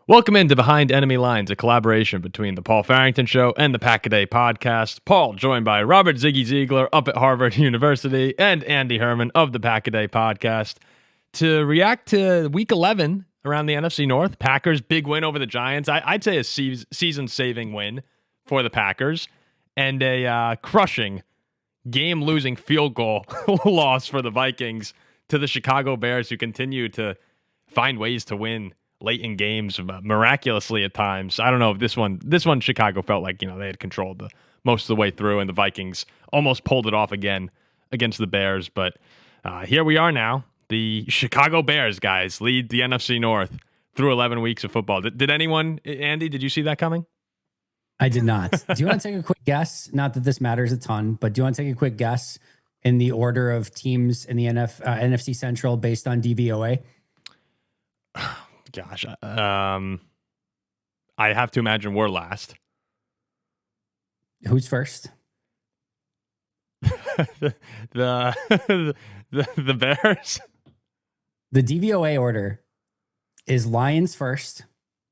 Welcome into Behind Enemy Lines, a collaboration between the Paul Farrington Show and the Pack-A-Day podcast. Paul, joined by Robert Ziggy Ziegler up at Harvard University and Andy Herman of the Pack-A-Day podcast to react to Week 11 around the NFC North. Packers' big win over the Giants. I'd say a season-saving win for the Packers and a crushing game-losing field goal loss for the Vikings to the Chicago Bears, who continue to find ways to win late in games, miraculously at times. I don't know if this one Chicago felt like, they had controlled the most of the way through, and the Vikings almost pulled it off again against the Bears. But here we are now. The Chicago Bears, guys, lead the NFC North through 11 weeks of football. Did anyone, Andy, did you see that coming? I did not. Do you want to take a quick guess? Not that this matters a ton, but do you want to take a quick guess in the order of teams in the NFC Central based on DVOA? Gosh, I have to imagine we're last. Who's first? the Bears. The DVOA order is Lions first,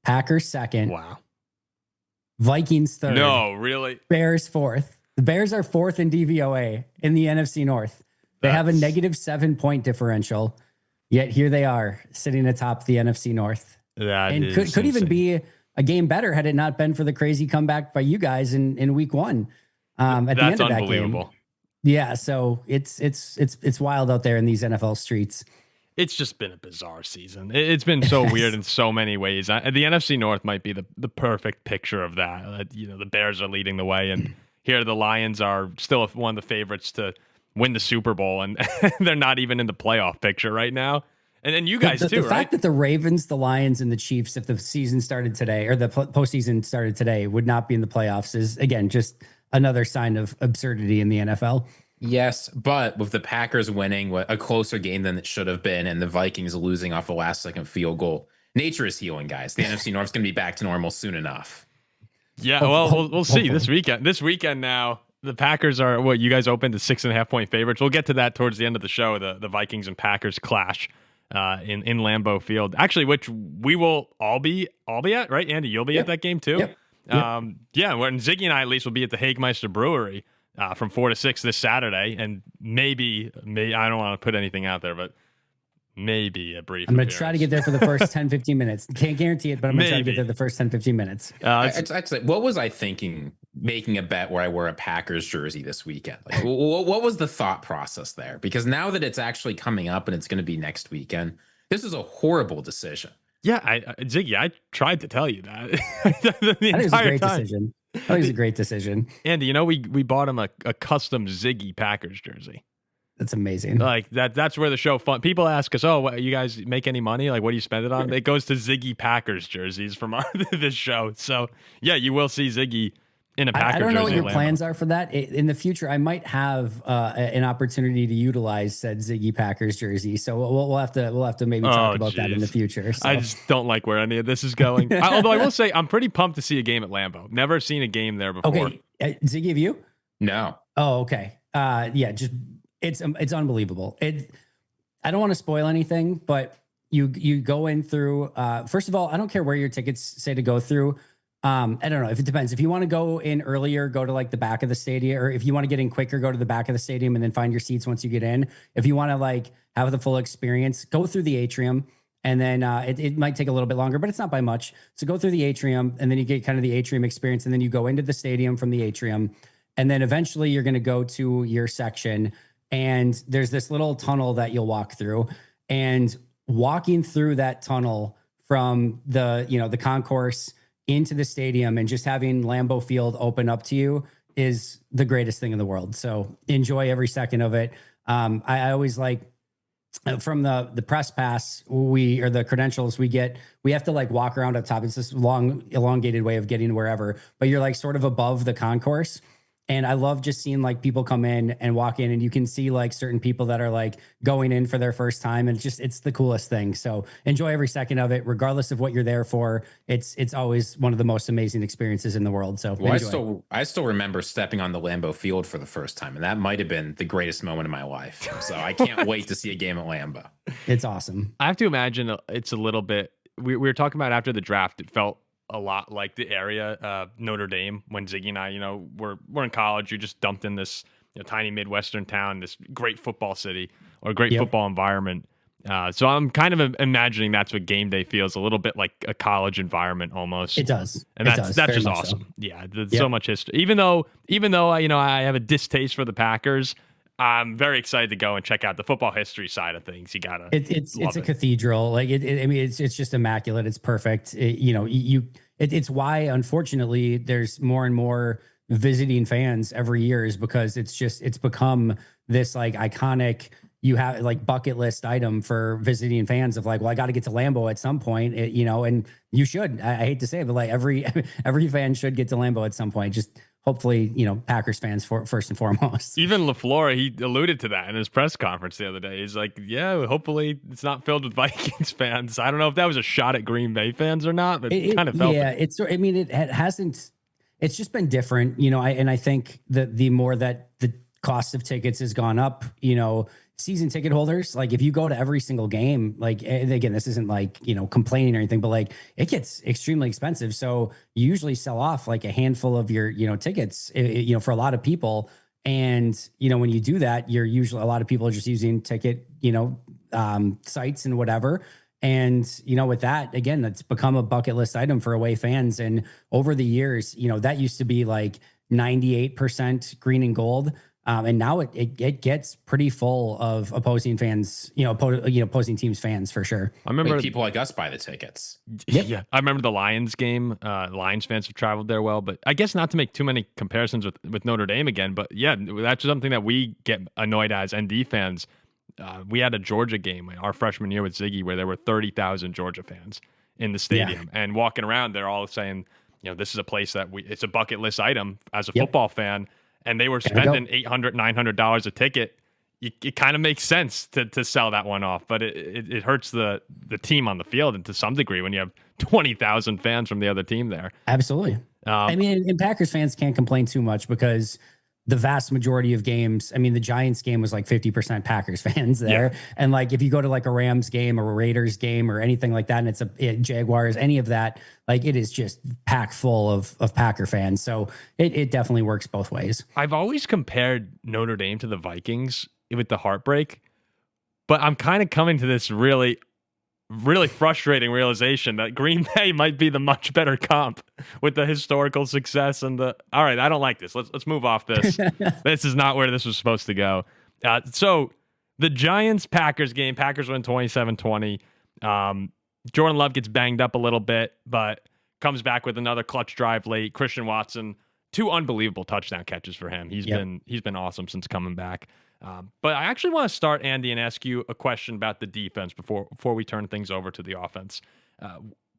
Packers second. Wow. Vikings third. No, really? Bears fourth. The Bears are fourth in DVOA in the NFC North. They have a negative 7-point differential. Yet here they are sitting atop the NFC North. And could even be a game better had it not been for the crazy comeback by you guys in week one. At the end of that game. Yeah, so it's wild out there in these NFL streets. It's just been a bizarre season. It's been so weird in so many ways. The NFC North might be the perfect picture of that. The Bears are leading the way, and here the Lions are still one of the favorites to win the Super Bowl, and they're not even in the playoff picture right now. And then you guys too, right? The fact that the Ravens, the Lions, and the Chiefs, if the season started today or the postseason started today, would not be in the playoffs is, again, just another sign of absurdity in the NFL. Yes, but with the Packers winning a closer game than it should have been and the Vikings losing off a last-second field goal, nature is healing, guys. The NFC North's going to be back to normal soon enough. Yeah, well, we'll see this weekend. This weekend now, the Packers are, you guys opened to 6.5-point favorites. We'll get to that towards the end of the show, the Vikings and Packers clash in Lambeau Field. Actually, which we will all be at, right? Andy, you'll be at that game too? Yep. Yeah, when Ziggy and I at least will be at the Hagemeister Brewery from 4 to 6 this Saturday, and maybe I don't want to put anything out there, but maybe a brief I'm going to try to get there for the first 10, 15 minutes. Can't guarantee it, but I'm going to try to get there the first 10, 15 minutes. I'd say, what was I thinking making a bet where I wear a Packers jersey this weekend? Like, what was the thought process there? Because now that it's actually coming up and it's going to be next weekend, this is a horrible decision. Yeah, Ziggy, I tried to tell you that. I think it was a great decision. I think it was a great decision. Andy, we bought him a custom Ziggy Packers jersey. That's amazing. Like that's where the show fun. People ask us, "Oh, you guys make any money? Like, what do you spend it on?" It goes to Ziggy Packers jerseys from this show. So yeah, you will see Ziggy in a Packers jersey. I don't know what your plans are for that. In the future, I might have an opportunity to utilize said Ziggy Packers jersey. So we'll have to maybe talk about that in the future. So. I just don't like where any of this is going. Although I will say, I'm pretty pumped to see a game at Lambeau. Never seen a game there before. Okay, Ziggy, have you? No. Oh, okay. Yeah, just. It's unbelievable. I don't want to spoil anything, but you go in through. First of all, I don't care where your tickets say to go through. I don't know if it depends. If you want to go in earlier, go to like the back of the stadium, or if you want to get in quicker, go to the back of the stadium and then find your seats once you get in. If you want to like have the full experience, go through the atrium, and then it might take a little bit longer, but it's not by much. So go through the atrium, and then you get kind of the atrium experience, and then you go into the stadium from the atrium, and then eventually you're going to go to your section. And there's this little tunnel that you'll walk through, and walking through that tunnel from the concourse into the stadium and just having Lambeau Field open up to you is the greatest thing in the world. So enjoy every second of it. I always like from the press pass or the credentials we have to like walk around up top. It's this long elongated way of getting wherever, but you're like sort of above the concourse. And I love just seeing like people come in and walk in, and you can see like certain people that are like going in for their first time. And it's the coolest thing. So enjoy every second of it, regardless of what you're there for. It's always one of the most amazing experiences in the world. So I still remember stepping on the Lambeau Field for the first time, and that might have been the greatest moment of my life. So I can't wait to see a game at Lambeau. It's awesome. I have to imagine it's a little bit we were talking about after the draft, it felt a lot like the area, Notre Dame, when Ziggy and I, we're in college. You're just dumped in this tiny Midwestern town, this great football city or great football environment. So I'm kind of imagining that's what game day feels, a little bit like a college environment almost. It does. And that's just awesome. So. Yeah. There's so much history. Even though, I have a distaste for the Packers, I'm very excited to go and check out the football history side of things. You gotta, it's a cathedral. Like it's just immaculate. It's perfect. It's why, unfortunately, there's more and more visiting fans every year, is because it's become this like iconic, you have like bucket list item for visiting fans of like, well, I got to get to Lambo at some point, and you should. I hate to say it, but like every fan should get to Lambo at some point. Just hopefully, Packers fans first and foremost. Even LaFleur, he alluded to that in his press conference the other day. He's like, yeah, hopefully it's not filled with Vikings fans. I don't know if that was a shot at Green Bay fans or not, but it kind of felt it hasn't. It's just been different, and I think that the more that the cost of tickets has gone up, season ticket holders, like if you go to every single game, like, and again, this isn't like, complaining or anything, but like it gets extremely expensive. So you usually sell off like a handful of your, tickets, for a lot of people. And, when you do that, you're usually, a lot of people are just using ticket, sites and whatever. And, with that, again, that's become a bucket list item for away fans. And over the years, that used to be like 98% green and gold. And now it gets pretty full of opposing fans, opposing teams fans for sure. I remember people like us buy the tickets. Yep. Yeah. I remember the Lions game. Lions fans have traveled there well, but I guess not to make too many comparisons with Notre Dame again. But yeah, that's something that we get annoyed as ND fans. We had a Georgia game our freshman year with Ziggy where there were 30,000 Georgia fans in the stadium, and walking around, they're all saying, this is a place that it's a bucket list item as a football fan. And they were spending $800, $900 a ticket. It kind of makes sense to sell that one off, but it hurts the team on the field, and to some degree when you have 20,000 fans from the other team there. Absolutely. And Packers fans can't complain too much because the vast majority of games, the Giants game was like 50% Packers fans there. Yeah. And like, if you go to like a Rams game or a Raiders game or anything like that, and it's Jaguars, any of that, like it is just packed full of Packer fans. So it definitely works both ways. I've always compared Notre Dame to the Vikings with the heartbreak, but I'm kind of coming to this really frustrating realization that Green Bay might be the much better comp with the historical success and all right, I don't like this. Let's move off this. This is not where this was supposed to go. So the Giants-Packers game, Packers win 27-20. Jordan Love gets banged up a little bit, but comes back with another clutch drive late. Christian Watson, 2 unbelievable touchdown catches for him. He's been awesome since coming back. But I actually want to start, Andy, and ask you a question about the defense before we turn things over to the offense.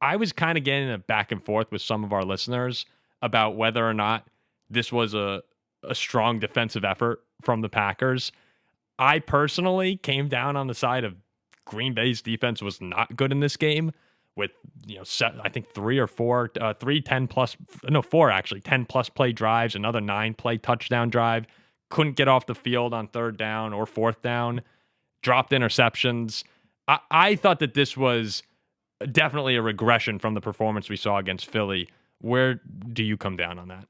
I was kind of getting a back and forth with some of our listeners about whether or not this was a strong defensive effort from the Packers. I personally came down on the side of Green Bay's defense was not good in this game with, I think 4 actually, 10 plus play drives, another 9 play touchdown drive. Couldn't get off the field on 3rd down or 4th down, dropped interceptions. I thought that this was definitely a regression from the performance we saw against Philly. Where do you come down on that?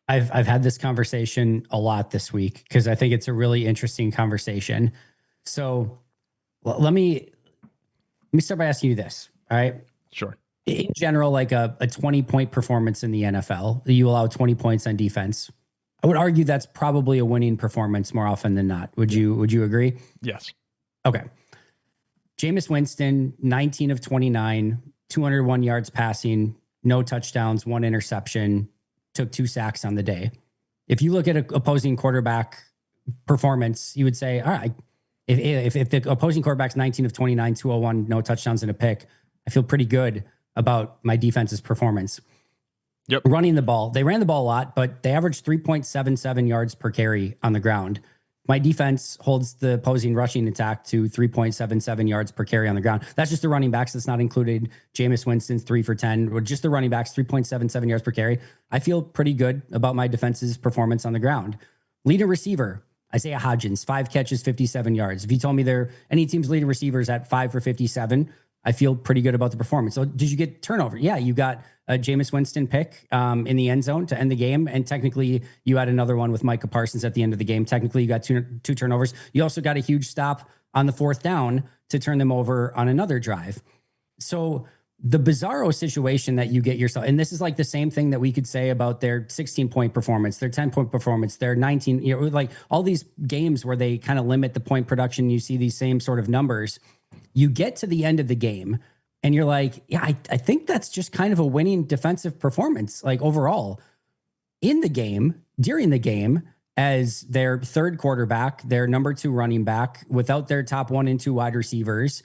I've had this conversation a lot this week because I think it's a really interesting conversation. So let me start by asking you this. All right. Sure. In general, like a 20-point performance in the NFL, you allow 20 points on defense. I would argue that's probably a winning performance more often than not. Would you agree? Yes. Okay. Jameis Winston, 19 of 29, 201 yards passing, no touchdowns, 1 interception, took 2 sacks on the day. If you look at an opposing quarterback performance, you would say, all right, if the opposing quarterback's 19 of 29, 201, no touchdowns and a pick, I feel pretty good about my defense's performance. Yep. Running the ball. They ran the ball a lot, but they averaged 3.77 yards per carry on the ground. My defense holds the opposing rushing attack to 3.77 yards per carry on the ground. That's just the running backs. That's not included Jameis Winston's 3 for 10, or just the running backs, 3.77 yards per carry. I feel pretty good about my defense's performance on the ground. Leading receiver, Isaiah Hodgins, 5 catches, 57 yards. If you told me any team's leading receivers at 5 for 57, I feel pretty good about the performance. So did you get turnover? Yeah, you got a Jameis Winston pick in the end zone to end the game. And technically you had another one with Micah Parsons at the end of the game. Technically you got two turnovers. You also got a huge stop on the 4th down to turn them over on another drive. So the bizarro situation that you get yourself, and this is like the same thing that we could say about their 16-point performance, their 10-point performance, their 19, like all these games where they kind of limit the point production. You see these same sort of numbers. You get to the end of the game and you're like, yeah, I think that's just kind of a winning defensive performance, like overall in the game, during the game, as their third quarterback, their number 2 running back, without their top 1 and 2 wide receivers,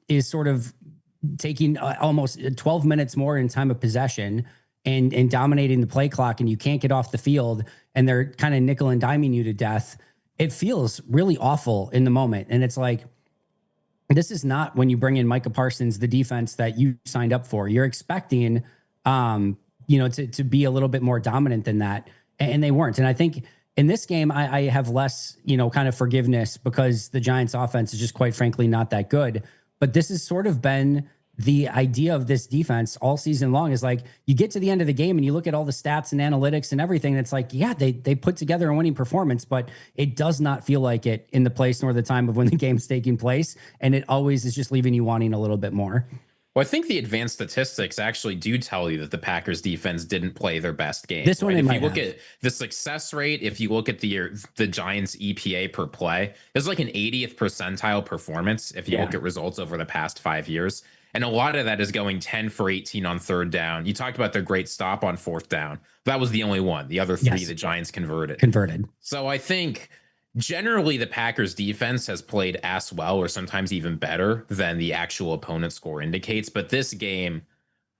is sort of taking almost 12 minutes more in time of possession and dominating the play clock, and you can't get off the field, and they're kind of nickel and diming you to death. It feels really awful in the moment. And it's like, this is not when you bring in Micah Parsons, the defense that you signed up for. You're expecting, to be a little bit more dominant than that. And they weren't. And I think in this game, I have less, kind of forgiveness because the Giants offense is just quite frankly not that good. But this has sort of been the idea of this defense all season long, is like you get to the end of the game and you look at all the stats and analytics and everything. And it's like, yeah, they put together a winning performance, but it does not feel like it in the place nor the time of when the game's taking place. And it always is just leaving you wanting a little bit more. Well, I think the advanced statistics actually do tell you that the Packers defense didn't play their best game. This one, right? If you look at the success rate, if you look at the Giants EPA per play, it's like an 80th percentile performance if you look at results over the past 5 years. And a lot of that is going 10 for 18 on 3rd down. You talked about their great stop on 4th down. That was the only one. The other 3, the Giants converted. So I think generally the Packers defense has played as well or sometimes even better than the actual opponent score indicates. But this game,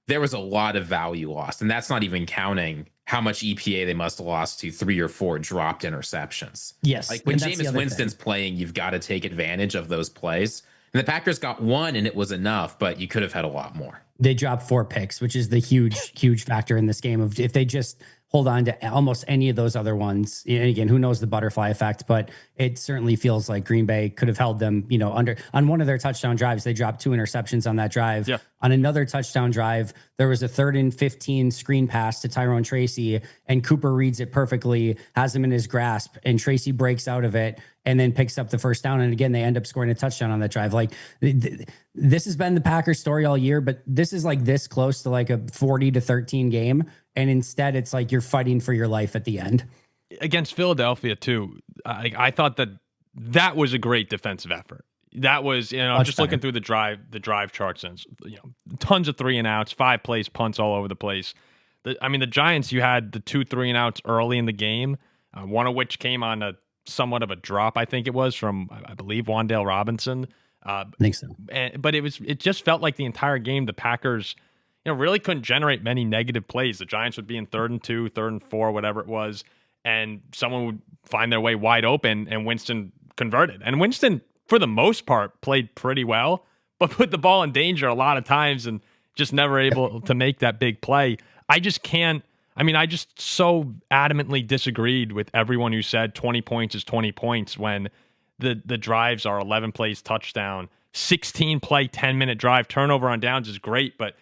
there was a lot of value lost. And that's not even counting how much EPA they must have lost to 3 or 4 dropped interceptions. Yes. Like when Jameis Winston's playing, you've got to take advantage of those plays. And the Packers got 1 and it was enough, but you could have had a lot more. They dropped 4 picks, which is the huge factor in this game. Of if they just hold on to almost any of those other ones, and again, who knows the butterfly effect, but it certainly feels like Green Bay could have held them, under on one of their touchdown drives. They dropped 2 interceptions on that drive. Yeah. On another touchdown drive, there was a 3rd and 15 screen pass to Tyrone Tracy, and Cooper reads it perfectly, has him in his grasp, and Tracy breaks out of it and then picks up the 1st down. And again, they end up scoring a touchdown on that drive. Like this has been the Packers story all year, but this is like this close to like a 40-13 game. And instead it's like you're fighting for your life at the end. Against Philadelphia too. I thought that was a great defensive effort. That was, just looking through the drive charts, and tons of 3 and outs, 5 plays, punts all over the place. The Giants, you had the 2 3 and outs early in the game, one of which came on a somewhat of a drop, I think it was, from, I believe, Wan'Dale Robinson. I think so. But it just felt like the entire game, the Packers, really couldn't generate many negative plays. The Giants would be in 3rd and 2, 3rd and 4, whatever it was, and someone would find their way wide open, and Winston converted. And Winston, for the most part, played pretty well, but put the ball in danger a lot of times and just never able to make that big play. I just so adamantly disagreed with everyone who said 20 points is 20 points when the drives are 11 plays touchdown, 16 play, 10-minute drive. Turnover on downs is great, but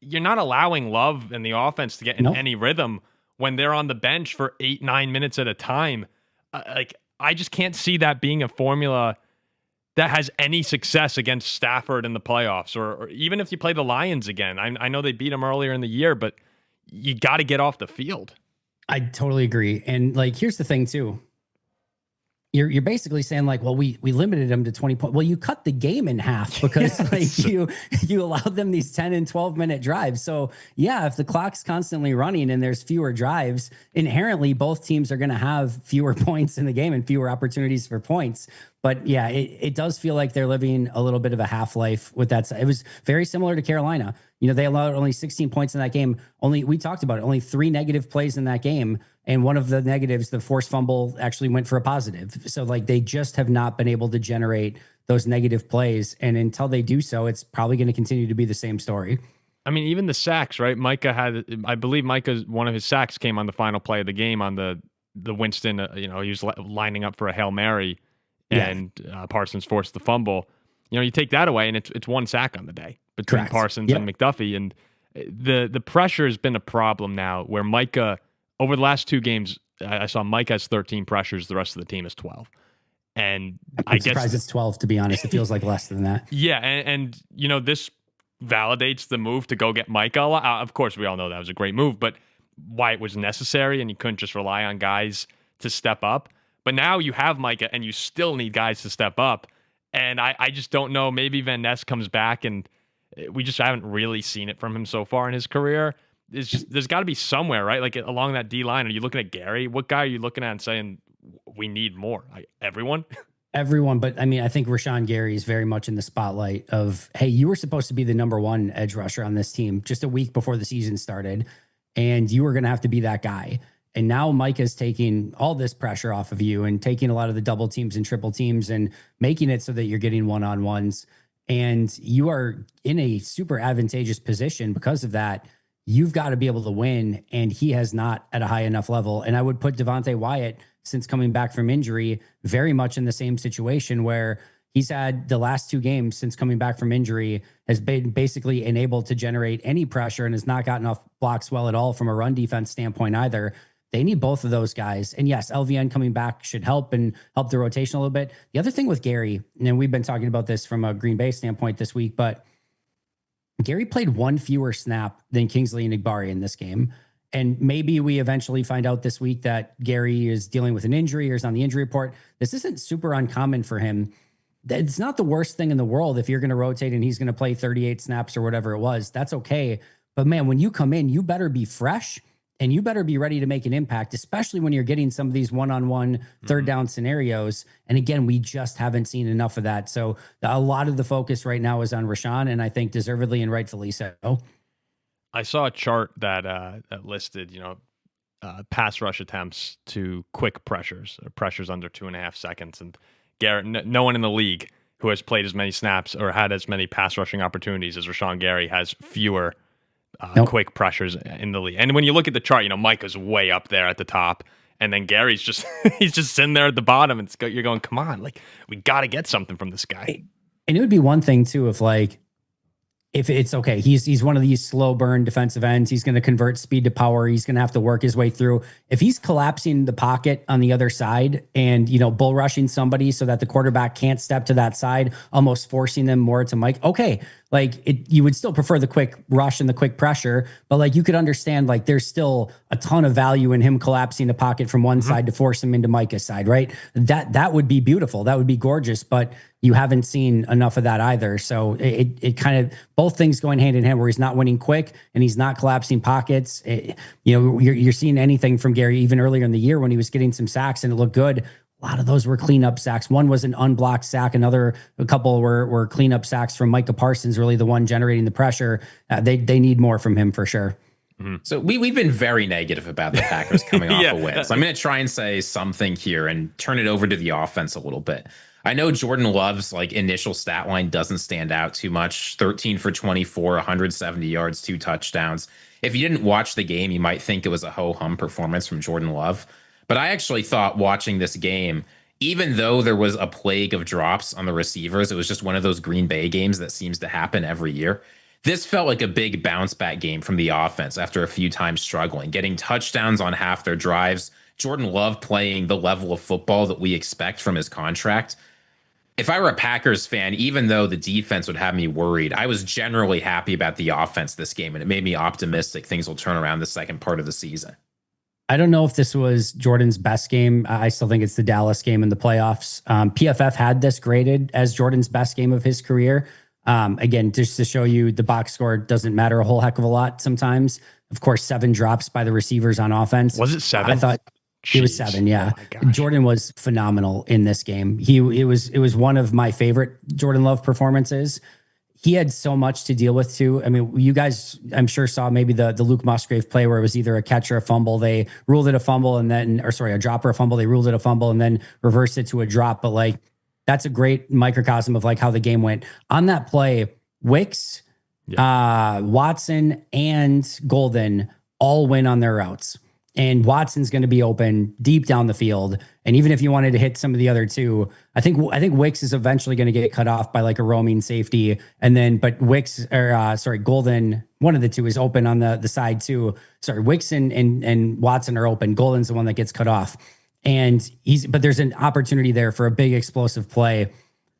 you're not allowing Love and the offense to get in any rhythm when they're on the bench for 8-9 minutes at a time. I just can't see that being a formula that has any success against Stafford in the playoffs, or even if you play the Lions again. I know they beat them earlier in the year, but you got to get off the field. I totally agree. And here's the thing too. You're basically saying well, we limited them to 20 points. Well, you cut the game in half because you allowed them these 10 and 12 minute drives. So yeah, if the clock's constantly running and there's fewer drives, inherently both teams are going to have fewer points in the game and fewer opportunities for points. But yeah, it does feel like they're living a little bit of a half-life with that. It was very similar to Carolina. They allowed only 16 points in that game. We talked about it, only 3 negative plays in that game. And one of the negatives, the forced fumble, actually went for a positive. So they just have not been able to generate those negative plays. And until they do so, it's probably going to continue to be the same story. Even the sacks, right? I believe Micah's, one of his sacks came on the final play of the game on the Winston, he was lining up for a Hail Mary, and Parsons forced the fumble. you take that away and it's one sack on the day between Correct. Parsons and McDuffie. And the pressure has been a problem now where Micah, over the last 2 games, I saw Micah has 13 pressures. The rest of the team is 12. And I'm surprised it's 12, to be honest. It feels like less than that. Yeah. And this validates the move to go get Micah a lot. Of course, we all know that was a great move, but why it was necessary and you couldn't just rely on guys to step up. But now you have Micah and you still need guys to step up. And I just don't know. Maybe Van Ness comes back and we just haven't really seen it from him so far in his career. There's got to be somewhere, right? Like along that D line. Are you looking at Gary? What guy are you looking at and saying we need more? Everyone? Everyone, but I mean, I think Rashawn Gary is very much in the spotlight of, hey, you were supposed to be the number 1 edge rusher on this team just a week before the season started, and you were going to have to be that guy. And now Micah's taking all this pressure off of you and taking a lot of the double teams and triple teams and making it so that you're getting one-on-ones. And you are in a super advantageous position because of that. You've got to be able to win, and he has not at a high enough level. And I would put Devontae Wyatt, since coming back from injury, very much in the same situation where he's had the last 2 games since coming back from injury, has been basically unable to generate any pressure and has not gotten off blocks well at all from a run defense standpoint either. They need both of those guys. And yes, LVN coming back should help and help the rotation a little bit. The other thing with Gary, and we've been talking about this from a Green Bay standpoint this week, but Gary played 1 fewer snap than Kingsley and Igbari in this game. And maybe we eventually find out this week that Gary is dealing with an injury or is on the injury report. This isn't super uncommon for him. It's not the worst thing in the world if you're going to rotate and he's going to play 38 snaps or whatever it was. That's okay. But man, when you come in, you better be fresh and you better be ready to make an impact, especially when you're getting some of these one-on-one third down scenarios. And again, we just haven't seen enough of that. So a lot of the focus right now is on Rashawn, and I think deservedly and rightfully so. I saw a chart that listed, pass rush attempts to quick pressures, or pressures under 2.5 seconds. And Garrett, no one in the league who has played as many snaps or had as many pass rushing opportunities as Rashawn Gary has fewer quick pressures in the league. And when you look at the chart, Micah's way up there at the top, and then Gary's just he's just sitting there at the bottom. And you're going, come on, like we got to get something from this guy. And it would be one thing too if it's okay, he's one of these slow burn defensive ends. He's going to convert speed to power. He's going to have to work his way through. If he's collapsing the pocket on the other side and, bull rushing somebody so that the quarterback can't step to that side, almost forcing them more to Mike. Okay. You would still prefer the quick rush and the quick pressure, but you could understand, there's still a ton of value in him collapsing the pocket from one side to force him into Micah's side, right? That would be beautiful. That would be gorgeous, but you haven't seen enough of that either. So it kind of, both things going hand in hand, where he's not winning quick and he's not collapsing pockets. You're seeing anything from Gary even earlier in the year when he was getting some sacks and it looked good. A lot of those were cleanup sacks. One was an unblocked sack. A couple were cleanup sacks from Micah Parsons, really the one generating the pressure. They need more from him for sure. So we've been very negative about the Packers coming off a win. So I'm going to try and say something here and turn it over to the offense a little bit. I know Jordan Love's initial stat line doesn't stand out too much. 13 for 24, 170 yards, 2 touchdowns. If you didn't watch the game, you might think it was a ho-hum performance from Jordan Love. But I actually thought watching this game, even though there was a plague of drops on the receivers, it was just one of those Green Bay games that seems to happen every year. This felt like a big bounce back game from the offense after a few times struggling, getting touchdowns on half their drives. Jordan Love playing the level of football that we expect from his contract. If I were a Packers fan, even though the defense would have me worried, I was generally happy about the offense this game, and it made me optimistic things will turn around the second part of the season. I don't know if this was Jordan's best game. I still think it's the Dallas game in the playoffs. PFF had this graded as Jordan's best game of his career. Again, just to show you the box score doesn't matter a whole heck of a lot sometimes. Of course, 7 drops by the receivers on offense. Was it 7? I thought it was 7. Yeah. Oh Jordan was phenomenal in this game. It was one of my favorite Jordan Love performances. He had so much to deal with too. I mean, you guys, I'm sure saw maybe the Luke Musgrave play where it was either a catch or a fumble. They ruled it a fumble a drop or a fumble. They ruled it a fumble and then reversed it to a drop. But that's a great microcosm of how the game went. On that play, Wicks, Watson, and Golden all win on their routes. and Watson's going to be open deep down the field. And even if you wanted to hit some of the other two, I think Wicks is eventually going to get cut off by like a roaming safety. And then, but Golden, one of the two is open on the side too. Sorry, Wicks and Watson are open. Golden's the one that gets cut off. And but there's an opportunity there for a big explosive play.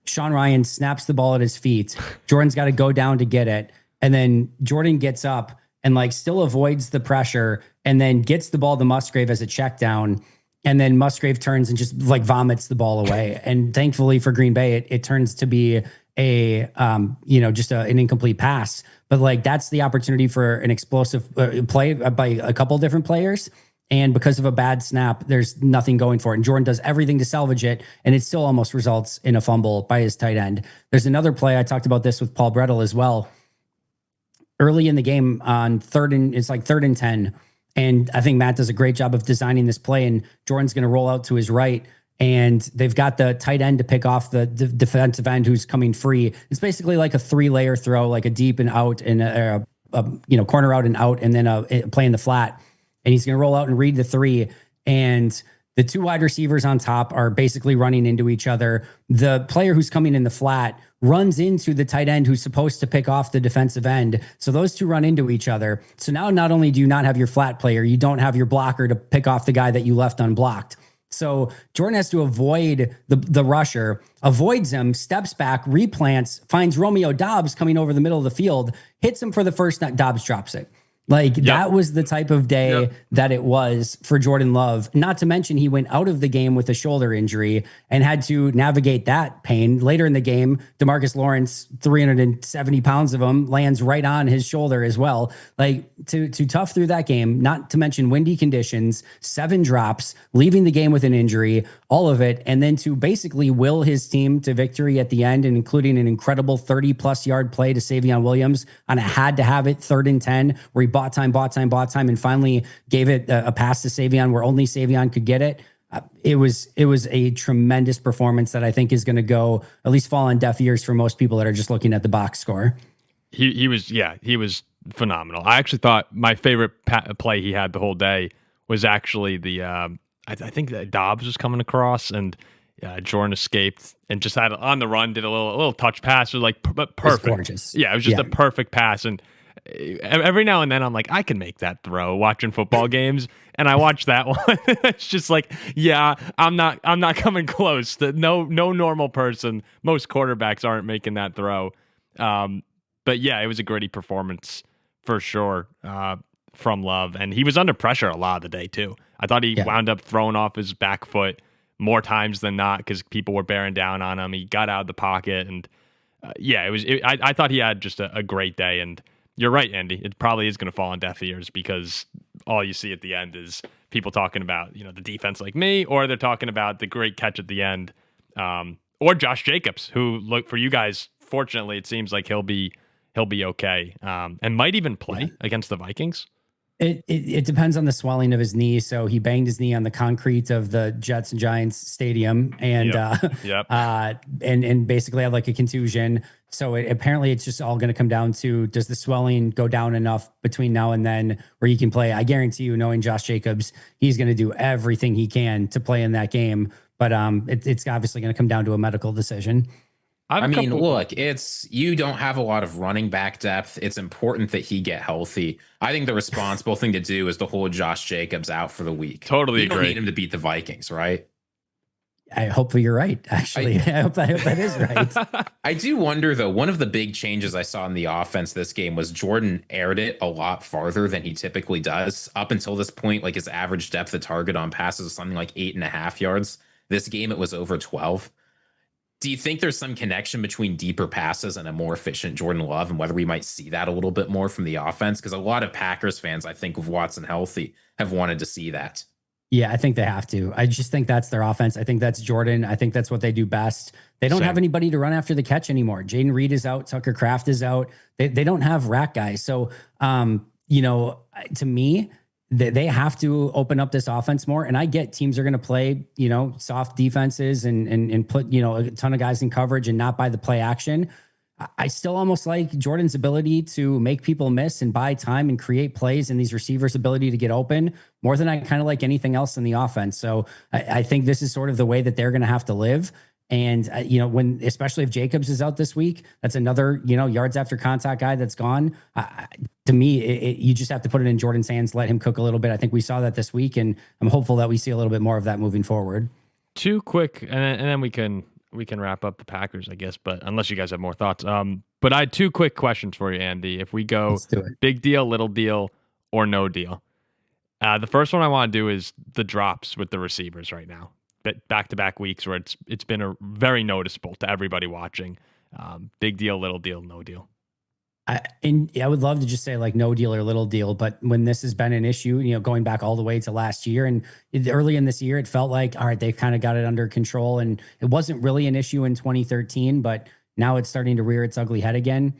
Sean Ryan snaps the ball at his feet. Jordan's got to go down to get it. And then Jordan gets up and like still avoids the pressure and then gets the ball to Musgrave as a check down. And then Musgrave turns and just like vomits the ball away. And thankfully for Green Bay, it turns to be an incomplete pass. But like, that's the opportunity for an explosive play by a couple different players. And because of a bad snap, there's nothing going for it. And Jordan does everything to salvage it, and it still almost results in a fumble by his tight end. There's another play. I talked about this with Paul Brettel as well. Early in the game on third and 10. And I think Matt does a great job of designing this play. And Jordan's going to roll out to his right. And they've got the tight end to pick off the defensive end who's coming free. It's basically like a 3-layer throw, like a deep and out and a corner out and out, and then a play in the flat. And he's going to roll out and read the 3. And the 2 wide receivers on top are basically running into each other. The player who's coming in the flat runs into the tight end who's supposed to pick off the defensive end. So those two run into each other. So now not only do you not have your flat player, you don't have your blocker to pick off the guy that you left unblocked. So Jordan has to avoid the rusher, avoids him, steps back, replants, finds Romeo Doubs coming over the middle of the field, hits him for the first, Doubs drops it. Like that was the type of day that it was for Jordan Love. Not to mention he went out of the game with a shoulder injury and had to navigate that pain. Later in the game, DeMarcus Lawrence, 370 pounds of him, lands right on his shoulder as well. Like to tough through that game, not to mention windy conditions, 7 drops, leaving the game with an injury, all of it. And then to basically will his team to victory at the end, and including an incredible 30+ yard play to Savion Williams on a had to have it 3rd and 10, where he bought time, and finally gave it a pass to Savion where only Savion could get it. It was a tremendous performance that I think is going to go at least fall on deaf ears for most people that are just looking at the box score. He was phenomenal. I actually thought my favorite play he had the whole day was actually the I think that Dobbs was coming across and Jordan escaped and just had on the run, did a little touch pass. It was like perfect. It was gorgeous. Yeah, it was just a perfect pass. And every now and then I'm like, I can make that throw watching football games. And I watch that one. It's just like, yeah, I'm not coming close. No normal person, most quarterbacks aren't making that throw. But yeah, it was a gritty performance for sure from Love. And he was under pressure a lot of the day too. I thought he wound up throwing off his back foot more times than not because people were bearing down on him. He got out of the pocket and I thought he had just a great day. And you're right, Andy. It probably is going to fall on deaf ears because all you see at the end is people talking about, the defense like me, or they're talking about the great catch at the end, or Josh Jacobs, who, look, for you guys, fortunately, it seems like he'll be okay, and might even play against the Vikings. It depends on the swelling of his knee. So he banged his knee on the concrete of the Jets and Giants stadium, and and basically had like a contusion. So apparently it's just all going to come down to, does the swelling go down enough between now and then where he can play? I guarantee you, knowing Josh Jacobs, he's going to do everything he can to play in that game. But it's obviously going to come down to a medical decision. Look, you don't have a lot of running back depth. It's important that he get healthy. I think the responsible thing to do is to hold Josh Jacobs out for the week. Totally agree. You don't need him to beat the Vikings, right? Hopefully you're right, actually. I hope that is right. I do wonder, though, one of the big changes I saw in the offense this game was Jordan aired it a lot farther than he typically does. Up until this point, like his average depth of target on passes was something like 8.5 yards. This game, it was over 12. Do you think there's some connection between deeper passes and a more efficient Jordan Love, and whether we might see that a little bit more from the offense? Because a lot of Packers fans, I think, with Watson healthy, have wanted to see that. Yeah, I think they have to. I just think that's their offense. I think that's Jordan. I think that's what they do best. They don't have anybody to run after the catch anymore. Jaden Reed is out. Tucker Kraft is out. They don't have rack guys. So, to me, they have to open up this offense more. And I get teams are going to play, soft defenses and put, a ton of guys in coverage and not by the play action. I still almost like Jordan's ability to make people miss and buy time and create plays, and these receivers' ability to get open more than I kind of like anything else in the offense. So I think this is sort of the way that they're going to have to live. And when especially if Jacobs is out this week, that's another yards after contact guy that's gone. To me, you just have to put it in Jordan's hands, let him cook a little bit. I think we saw that this week, and I'm hopeful that we see a little bit more of that moving forward. Too quick, and then we can wrap up the Packers, I guess. But unless you guys have more thoughts, but I had two quick questions for you, Andy. If we go big deal, little deal, or no deal, the first one I want to do is the drops with the receivers right now. Back-to-back weeks where it's been very noticeable to everybody watching. Big deal, little deal, no deal. I would love to just say like no deal or little deal, but when this has been an issue, going back all the way to last year and early in this year, it felt like, all right, they've kind of got it under control, and it wasn't really an issue in 2013, but now it's starting to rear its ugly head again.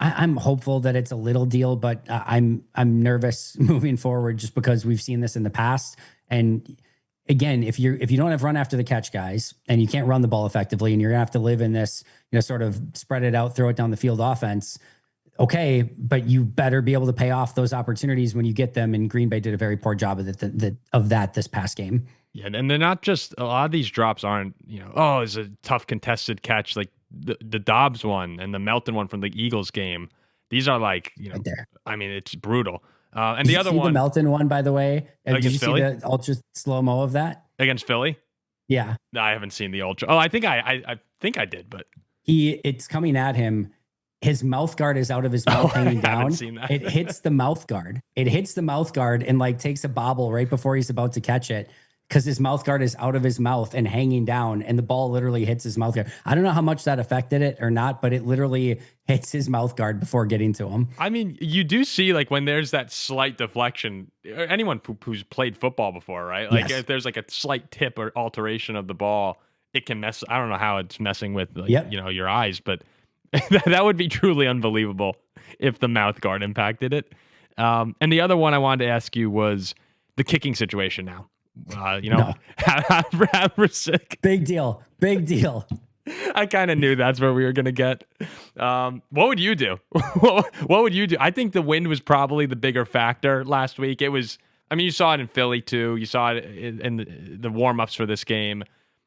I'm hopeful that it's a little deal, but I'm nervous moving forward just because we've seen this in the past. And again, if you don't have run after the catch guys and you can't run the ball effectively, and you're gonna have to live in this, sort of spread it out, throw it down the field offense. Okay, but you better be able to pay off those opportunities when you get them. And Green Bay did a very poor job of that this past game. Yeah, and they're not just, a lot of these drops aren't, it's a tough contested catch like the Dobbs one and the Melton one from the Eagles game. These are like, right there. I mean, it's brutal. And the other one, the Melton one, by the way, did you Philly? see the ultra slow-mo of that against Philly? Yeah, no, I haven't seen the ultra. Oh, I think I did, but it's coming at him. His mouth guard is out of his mouth hanging down. I haven't seen that. It hits the mouth guard. And like takes a bobble right before he's about to catch it, because his mouth guard is out of his mouth and hanging down, and the ball literally hits his mouth guard. I don't know how much that affected it or not, but it literally hits his mouth guard before getting to him. I mean, you do see like when there's that slight deflection, anyone who's played football before, right? Like if there's like a slight tip or alteration of the ball, it can mess. I don't know how it's messing with your eyes, but that would be truly unbelievable if the mouth guard impacted it. And the other one I wanted to ask you was the kicking situation now. No. Big deal. I kind of knew that's where we were going to get. What would you do? What would you do? I think the wind was probably the bigger factor last week. It was, I mean, you saw it in Philly too. You saw it in the warm-ups for this game.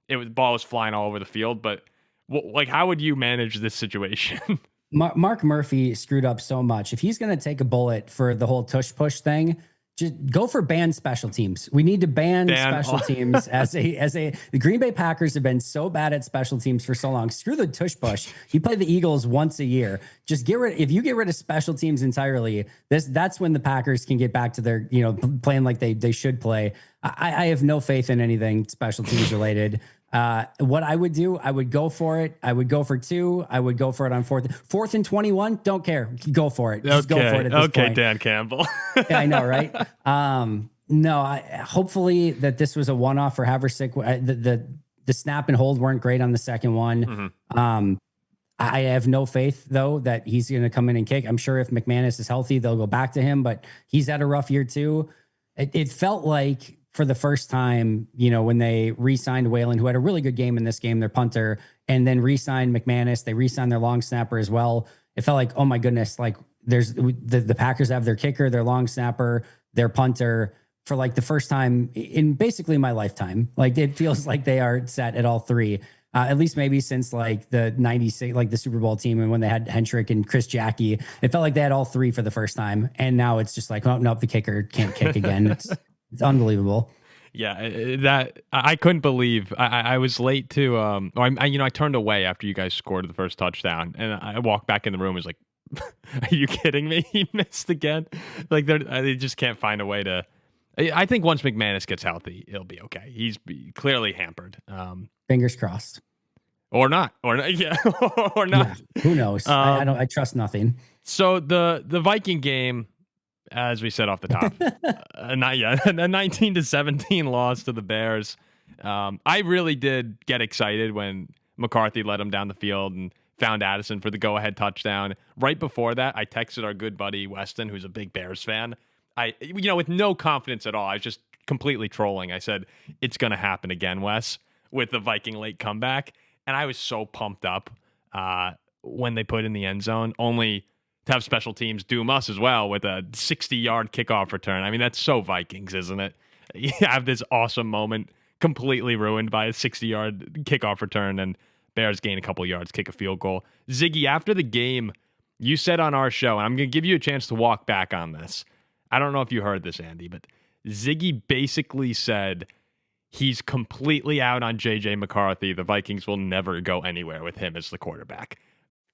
The ball was flying all over the field, but like, how would you manage this situation? Mark Murphy screwed up so much. If he's going to take a bullet for the whole tush push thing, just go for banned special teams. We need to ban special teams the Green Bay Packers have been so bad at special teams for so long. Screw the tush push. You play the Eagles once a year. Just if you get rid of special teams entirely, that's when the Packers can get back to their, playing like they should play. I have no faith in anything special teams related. What I would do, I would go for it. I would go for 2. I would go for it on 4th and 21. Don't care. Go for it. Just go for it at this point. Dan Campbell. Yeah, I know, right? No, hopefully that this was a one-off for Haversick. The snap and hold weren't great on the second one. Mm-hmm. I have no faith, though, that he's going to come in and kick. I'm sure if McManus is healthy, they'll go back to him, but he's had a rough year too. It felt like for the first time, when they re-signed Whalen, who had a really good game in this game, their punter, and then re-signed McManus, they re-signed their long snapper as well. It felt like, oh my goodness, like there's the Packers have their kicker, their long snapper, their punter for like the first time in basically my lifetime. Like it feels like they are set at all three. At least maybe since like the 96, like the Super Bowl team, and when they had Hentrick and Chris Jackie, it felt like they had all three for the first time. And now it's just like, oh, nope, the kicker can't kick again. It's unbelievable. Yeah, that I couldn't believe. I was late to. I turned away after you guys scored the first touchdown, and I walked back in the room. And was like, "Are you kidding me? He missed again!" Like they just can't find a way to. I think once McManus gets healthy, it'll be okay. He's clearly hampered. Fingers crossed. Or not. Yeah. Or not. Yeah, who knows? I trust nothing. So the Viking game, as we said off the top, not yet. A 19-17 loss to the Bears. I really did get excited when McCarthy led him down the field and found Addison for the go-ahead touchdown. Right before that, I texted our good buddy Weston, who's a big Bears fan. With no confidence at all. I was just completely trolling. I said, it's going to happen again, Wes, with the Viking late comeback. And I was so pumped up when they put in the end zone, only to have special teams doom us as well with a 60-yard kickoff return. I mean, that's so Vikings, isn't it? You have this awesome moment completely ruined by a 60-yard kickoff return, and Bears gain a couple yards, kick a field goal. Ziggy, after the game, you said on our show, and I'm going to give you a chance to walk back on this. I don't know if you heard this, Andy, but Ziggy basically said he's completely out on J.J. McCarthy. The Vikings will never go anywhere with him as the quarterback.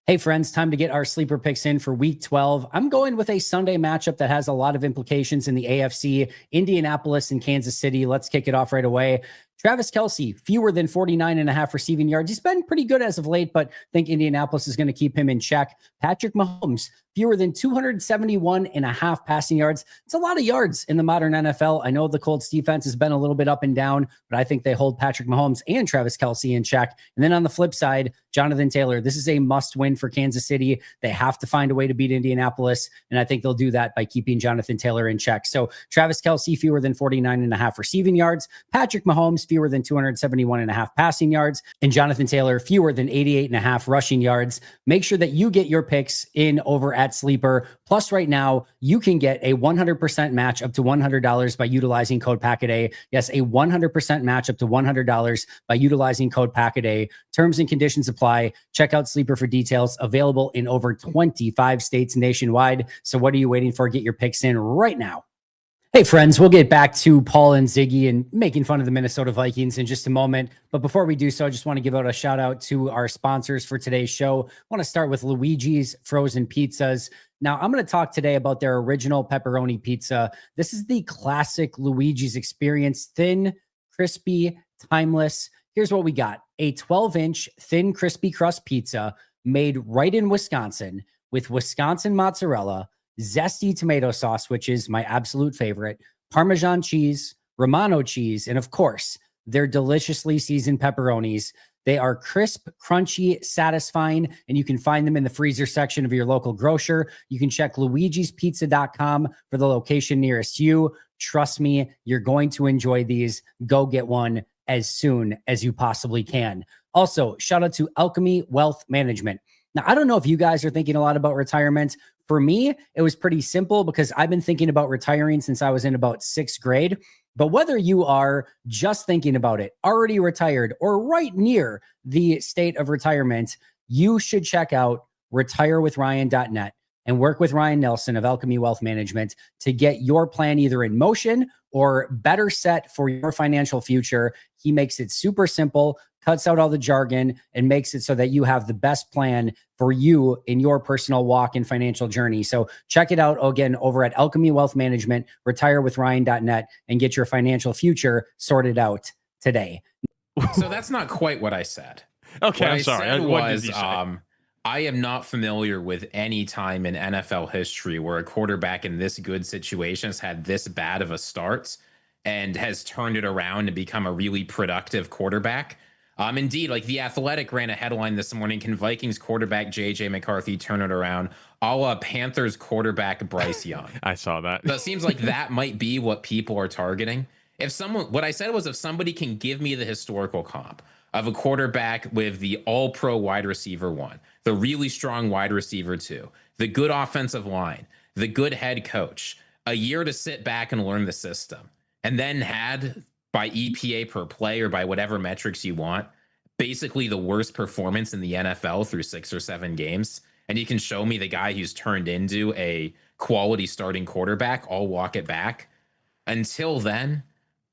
Hey friends, time to get our sleeper picks in for week 12. I'm going with a Sunday matchup that has a lot of implications in the AFC, Indianapolis and Kansas City. Let's kick it off right away. Travis Kelce, fewer than 49.5 receiving yards. He's been pretty good as of late, but I think Indianapolis is going to keep him in check. Patrick Mahomes, fewer than 271.5 passing yards. It's a lot of yards in the modern NFL. I know the Colts defense has been a little bit up and down, but I think they hold Patrick Mahomes and Travis Kelce in check. And then on the flip side, Jonathan Taylor, this is a must win for Kansas City. They have to find a way to beat Indianapolis, and I think they'll do that by keeping Jonathan Taylor in check. So Travis Kelce, fewer than 49.5 receiving yards. Patrick Mahomes, fewer than 271.5 passing yards. And Jonathan Taylor, fewer than 88.5 rushing yards. Make sure that you get your picks in over at Sleeper. Plus, right now, you can get a 100% match up to $100 by utilizing code PACKADAY. Yes, a 100% match up to $100 by utilizing code PACKADAY. Terms and conditions apply. Check out Sleeper for details. Available in over 25 states nationwide. So what are you waiting for? Get your picks in right now. Hey friends, we'll get back to Paul and Ziggy and making fun of the Minnesota Vikings in just a moment. But before we do so, I just want to give out a shout out to our sponsors for today's show. I want to start with Luigi's Frozen Pizzas. Now, I'm going to talk today about their original pepperoni pizza. This is the classic Luigi's experience, thin, crispy, timeless. Here's what we got. A 12-inch thin, crispy crust pizza made right in Wisconsin with Wisconsin mozzarella, zesty tomato sauce, which is my absolute favorite, Parmesan cheese, Romano cheese, and of course, their deliciously seasoned pepperonis. They are crisp, crunchy, satisfying, and you can find them in the freezer section of your local grocer. You can check luigispizza.com for the location nearest you. Trust me, you're going to enjoy these. Go get one as soon as you possibly can. Also, shout out to Alchemy Wealth Management. Now, I don't know if you guys are thinking a lot about retirement. For me, it was pretty simple because I've been thinking about retiring since I was in about 6th grade. But whether you are just thinking about it, already retired, or right near the state of retirement, you should check out retirewithryan.net and work with Ryan Nelson of Alchemy Wealth Management to get your plan either in motion or better set for your financial future. He makes it super simple, cuts out all the jargon, and makes it so that you have the best plan for you in your personal walk and financial journey. So check it out again over at Alchemy Wealth Management, retirewithryan.net, and get your financial future sorted out today. So that's not quite what I said. Okay, what I'm sorry. Said What was, did you say? I am not familiar with any time in NFL history where a quarterback in this good situation has had this bad of a start and has turned it around to become a really productive quarterback. Indeed, like The Athletic ran a headline this morning: can Vikings quarterback J.J. McCarthy turn it around, a la Panthers quarterback Bryce Young? I saw that. So it seems like that might be what people are targeting. What I said was, if somebody can give me the historical comp of a quarterback with the all-pro wide receiver 1, the really strong wide receiver 2, the good offensive line, the good head coach, a year to sit back and learn the system, and then had, by EPA per play or by whatever metrics you want, basically the worst performance in the NFL through 6 or 7 games, and you can show me the guy who's turned into a quality starting quarterback, I'll walk it back. Until then,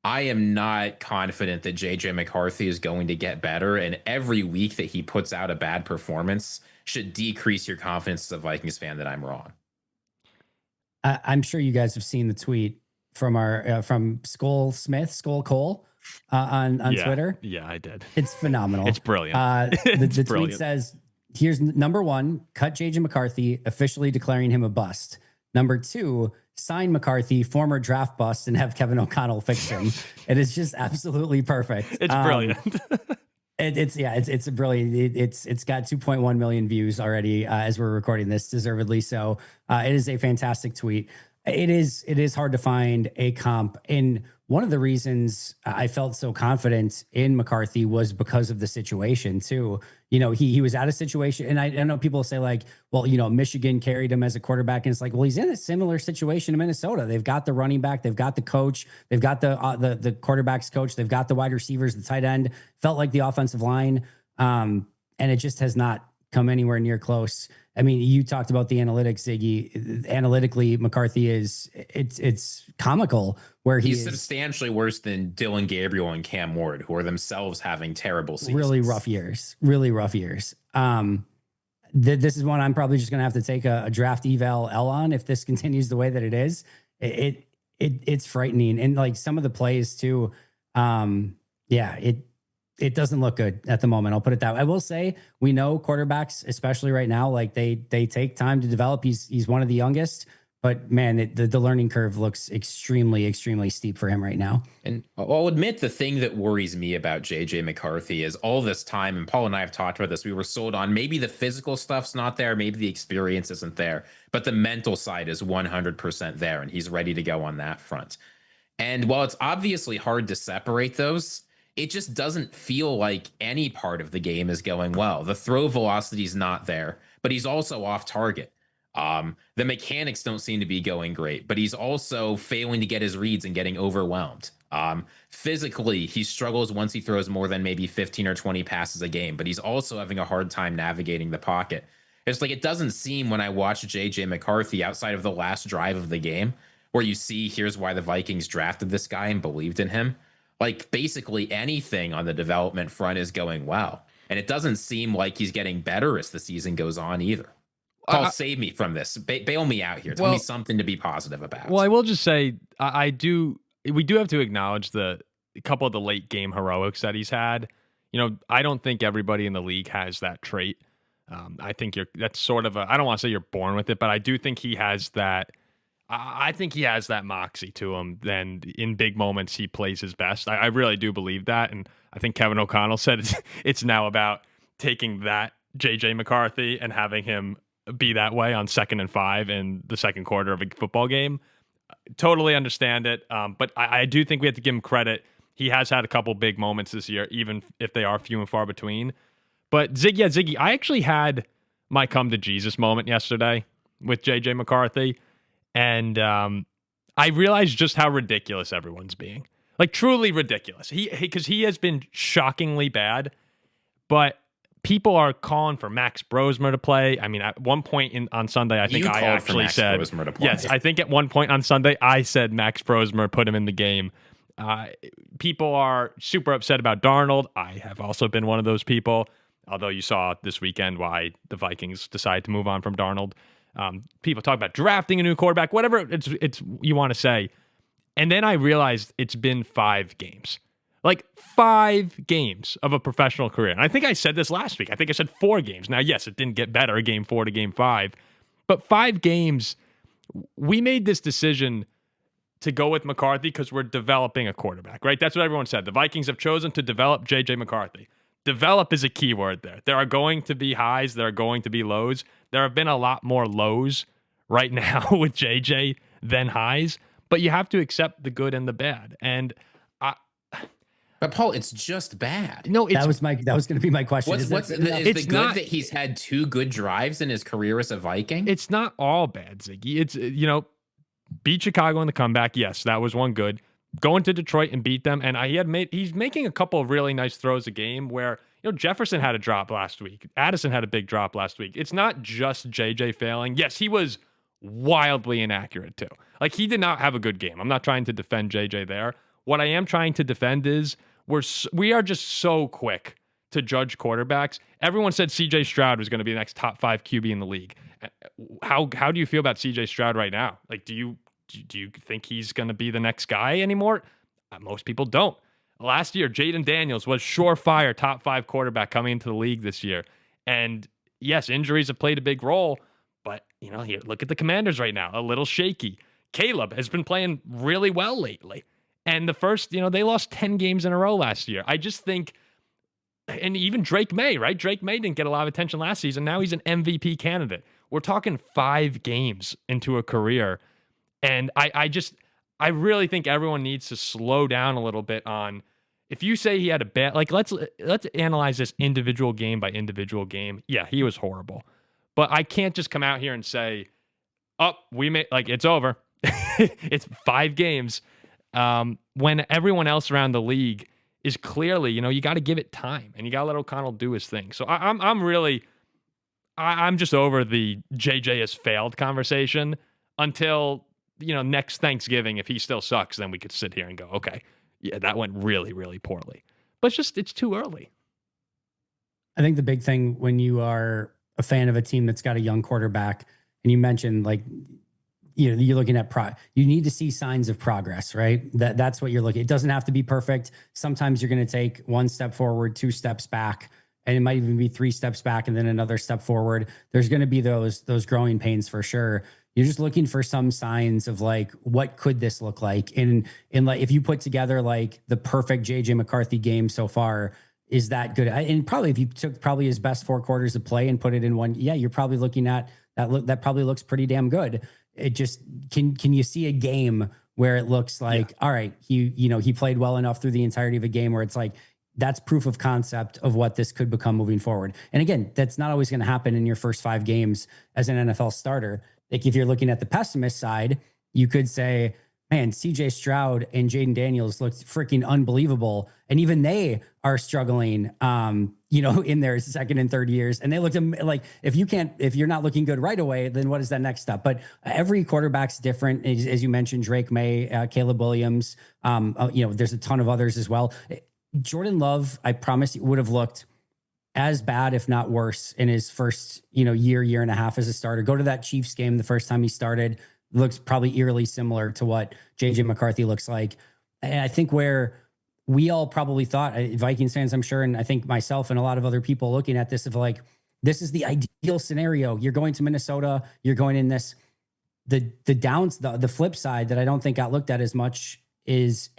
I am not confident that J.J. McCarthy is going to get better, and every week that he puts out a bad performance should decrease your confidence as a Vikings fan that I'm wrong. I'm sure you guys have seen the tweet from our from Skull Cole on Twitter. Yeah, I did. It's phenomenal. It's brilliant. The tweet says, here's number 1, cut J.J. McCarthy, officially declaring him a bust. Number 2, sign McCarthy, former draft bust, and have Kevin O'Connell fix him. It is just absolutely perfect. It's brilliant. It's brilliant. It's got 2.1 million views already as we're recording this, deservedly so. It is a fantastic tweet. It is hard to find a comp. And one of the reasons I felt so confident in McCarthy was because of the situation too. He was out of situation. And I know people say like, well, Michigan carried him as a quarterback. And it's like, well, he's in a similar situation in Minnesota. They've got the running back, they've got the coach, they've got the quarterback's coach, they've got the wide receivers, the tight end, felt like the offensive line. And it just has not come anywhere near close. I mean, you talked about the analytics, Ziggy. Analytically, McCarthy it's comical where he's substantially worse than Dylan Gabriel and Cam Ward, who are themselves having terrible seasons. Really rough years. This is one I'm probably just going to have to take a draft eval L on if this continues the way that it is. It's frightening. And like some of the plays too. It doesn't look good at the moment. I'll put it that way. I will say we know quarterbacks, especially right now, like they take time to develop. He's one of the youngest, but man, the learning curve looks extremely, extremely steep for him right now. And I'll admit the thing that worries me about JJ McCarthy is all this time, and Paul and I have talked about this, we were sold on maybe the physical stuff's not there, maybe the experience isn't there, but the mental side is 100% there, and he's ready to go on that front. And while it's obviously hard to separate those, it just doesn't feel like any part of the game is going well. The throw velocity is not there, but he's also off target. The mechanics don't seem to be going great, but he's also failing to get his reads and getting overwhelmed. Physically, he struggles once he throws more than maybe 15 or 20 passes a game, but he's also having a hard time navigating the pocket. It's like, it doesn't seem when I watch JJ McCarthy outside of the last drive of the game, where you see, here's why the Vikings drafted this guy and believed in him. Like basically anything on the development front is going well. And it doesn't seem like he's getting better as the season goes on either. Paul, save me from this. Bail me out here. Tell me something to be positive about. Well, I will just say, we do have to acknowledge a couple of the late game heroics that he's had. I don't think everybody in the league has that trait. I think that's sort of I don't want to say you're born with it, but I do think he has that. I think he has that moxie to him. Then in big moments, he plays his best. I really do believe that. And I think Kevin O'Connell said it's now about taking that JJ McCarthy and having him be that way on 2nd and 5 in the second quarter of a football game. Totally understand it. But I do think we have to give him credit. He has had a couple big moments this year, even if they are few and far between. But Ziggy, I actually had my come to Jesus moment yesterday with JJ McCarthy. And I realized just how ridiculous everyone's being. Like, truly ridiculous. Because he has been shockingly bad, but people are calling for Max Brosmer to play. I mean, at one point on Sunday, I think I actually said, yes, I think at one point on Sunday, I said Max Brosmer, put him in the game. People are super upset about Darnold. I have also been one of those people, although you saw this weekend why the Vikings decided to move on from Darnold. People talk about drafting a new quarterback, whatever it's you want to say. And then I realized it's been 5 games. Like 5 games of a professional career. And I think I said this last week. I think I said 4 games. Now, yes, it didn't get better, game 4 to game 5. But 5 games, we made this decision to go with McCarthy because we're developing a quarterback, right? That's what everyone said. The Vikings have chosen to develop JJ McCarthy. Develop is a key word there. There are going to be highs. There are going to be lows. There have been a lot more lows right now with JJ than highs, but you have to accept the good and the bad. And but Paul, it's just bad. No, that was going to be my question. Is the good that he's had 2 good drives in his career as a Viking? It's not all bad, Ziggy. It's, beat Chicago in the comeback. Yes, that was one good. Going to Detroit and beat them, and he's making a couple of really nice throws a game where Jefferson had a drop last week. Addison had a big drop last week. It's not just JJ failing. Yes, he was wildly inaccurate too. Like, he did not have a good game. I'm not trying to defend JJ there. What I am trying to defend is we are just so quick to judge quarterbacks. Everyone said CJ Stroud was going to be the next top 5 QB in the league. How do you feel about CJ Stroud right now? Like, do you think he's going to be the next guy anymore? Most people don't. Last year, Jaden Daniels was surefire top 5 quarterback coming into the league this year. And yes, injuries have played a big role, but here, look at the Commanders right now, a little shaky. Caleb has been playing really well lately. And the first, they lost 10 games in a row last year. I just think, and even Drake May, right? Drake May didn't get a lot of attention last season. Now he's an MVP candidate. We're talking 5 games into a career. And I really think everyone needs to slow down a little bit on, if you say he had a bad, like, let's analyze this individual game by individual game. Yeah, he was horrible. But I can't just come out here and say, oh, we made, like, it's over. It's 5 games. When everyone else around the league is clearly, you got to give it time and you got to let O'Connell do his thing. So I'm just over the JJ has failed conversation until, next Thanksgiving. If he still sucks, then we could sit here and go, okay, yeah, that went really, really poorly. But it's too early. I think the big thing when you are a fan of a team that's got a young quarterback, and you mentioned, like, you're looking at you need to see signs of progress, right? That's what you're looking. It doesn't have to be perfect. Sometimes you're going to take 1 step forward, 2 steps back, and it might even be 3 steps back and then another step forward. There's going to be those growing pains for sure. You're just looking for some signs of, like, what could this look like? And like, if you put together like the perfect JJ McCarthy game so far, is that good? And probably if you took probably his best 4 quarters of play and put it in one, yeah, you're probably looking at that probably looks pretty damn good. It just, can you see a game where it looks like, all right, he played well enough through the entirety of a game where it's like, that's proof of concept of what this could become moving forward. And again, that's not always going to happen in your first 5 games as an NFL starter. Like, if you're looking at the pessimist side, you could say, man, CJ Stroud and Jaden Daniels looked freaking unbelievable. And even they are struggling, in their second and third years. And they looked like, if you're not looking good right away, then what is that next step? But every quarterback's different. As you mentioned, Drake May, Caleb Williams, there's a ton of others as well. Jordan Love, I promise you, would have looked as bad, if not worse, in his first, year and a half as a starter. Go to that Chiefs game the first time he started. Looks probably eerily similar to what JJ McCarthy looks like. And I think where we all probably thought, Vikings fans, I'm sure, and I think myself and a lot of other people looking at this, of like, this is the ideal scenario. You're going to Minnesota, you're going in this, the flip side that I don't think got looked at as much is,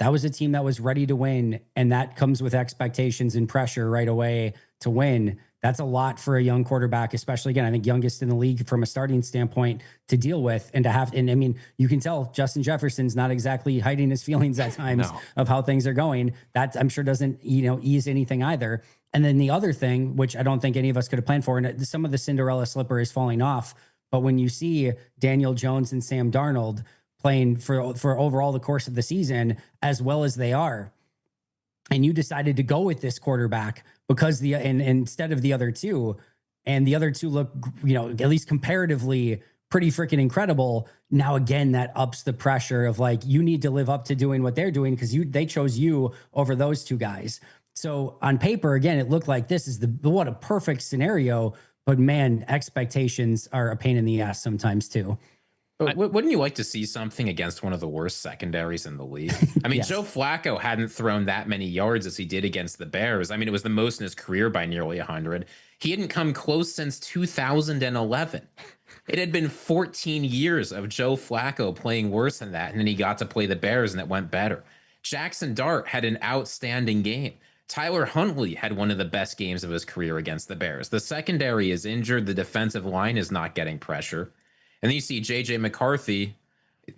that was a team that was ready to win. And that comes with expectations and pressure right away to win. That's a lot for a young quarterback, especially, again, I think youngest in the league from a starting standpoint, to deal with and to have. And I mean, you can tell Justin Jefferson's not exactly hiding his feelings at times of how things are going. That, I'm sure, doesn't, ease anything either. And then the other thing, which I don't think any of us could have planned for, and some of the Cinderella slipper is falling off, but when you see Daniel Jones and Sam Darnold playing for overall the course of the season as well as they are, and you decided to go with this quarterback because instead of the other two, and the other two look, at least comparatively pretty freaking incredible. Now, again, that ups the pressure of, like, you need to live up to doing what they're doing because they chose you over those 2 guys. So on paper, again, it looked like this is what a perfect scenario, but man, expectations are a pain in the ass sometimes too. But wouldn't you like to see something against one of the worst secondaries in the league? I mean, yes. Joe Flacco hadn't thrown that many yards as he did against the Bears. I mean, it was the most in his career by nearly 100. He hadn't come close since 2011. It had been 14 years of Joe Flacco playing worse than that, and then he got to play the Bears, and it went better. Jackson Dart had an outstanding game. Tyler Huntley had one of the best games of his career against the Bears. The secondary is injured. The defensive line is not getting pressure. And then you see JJ McCarthy,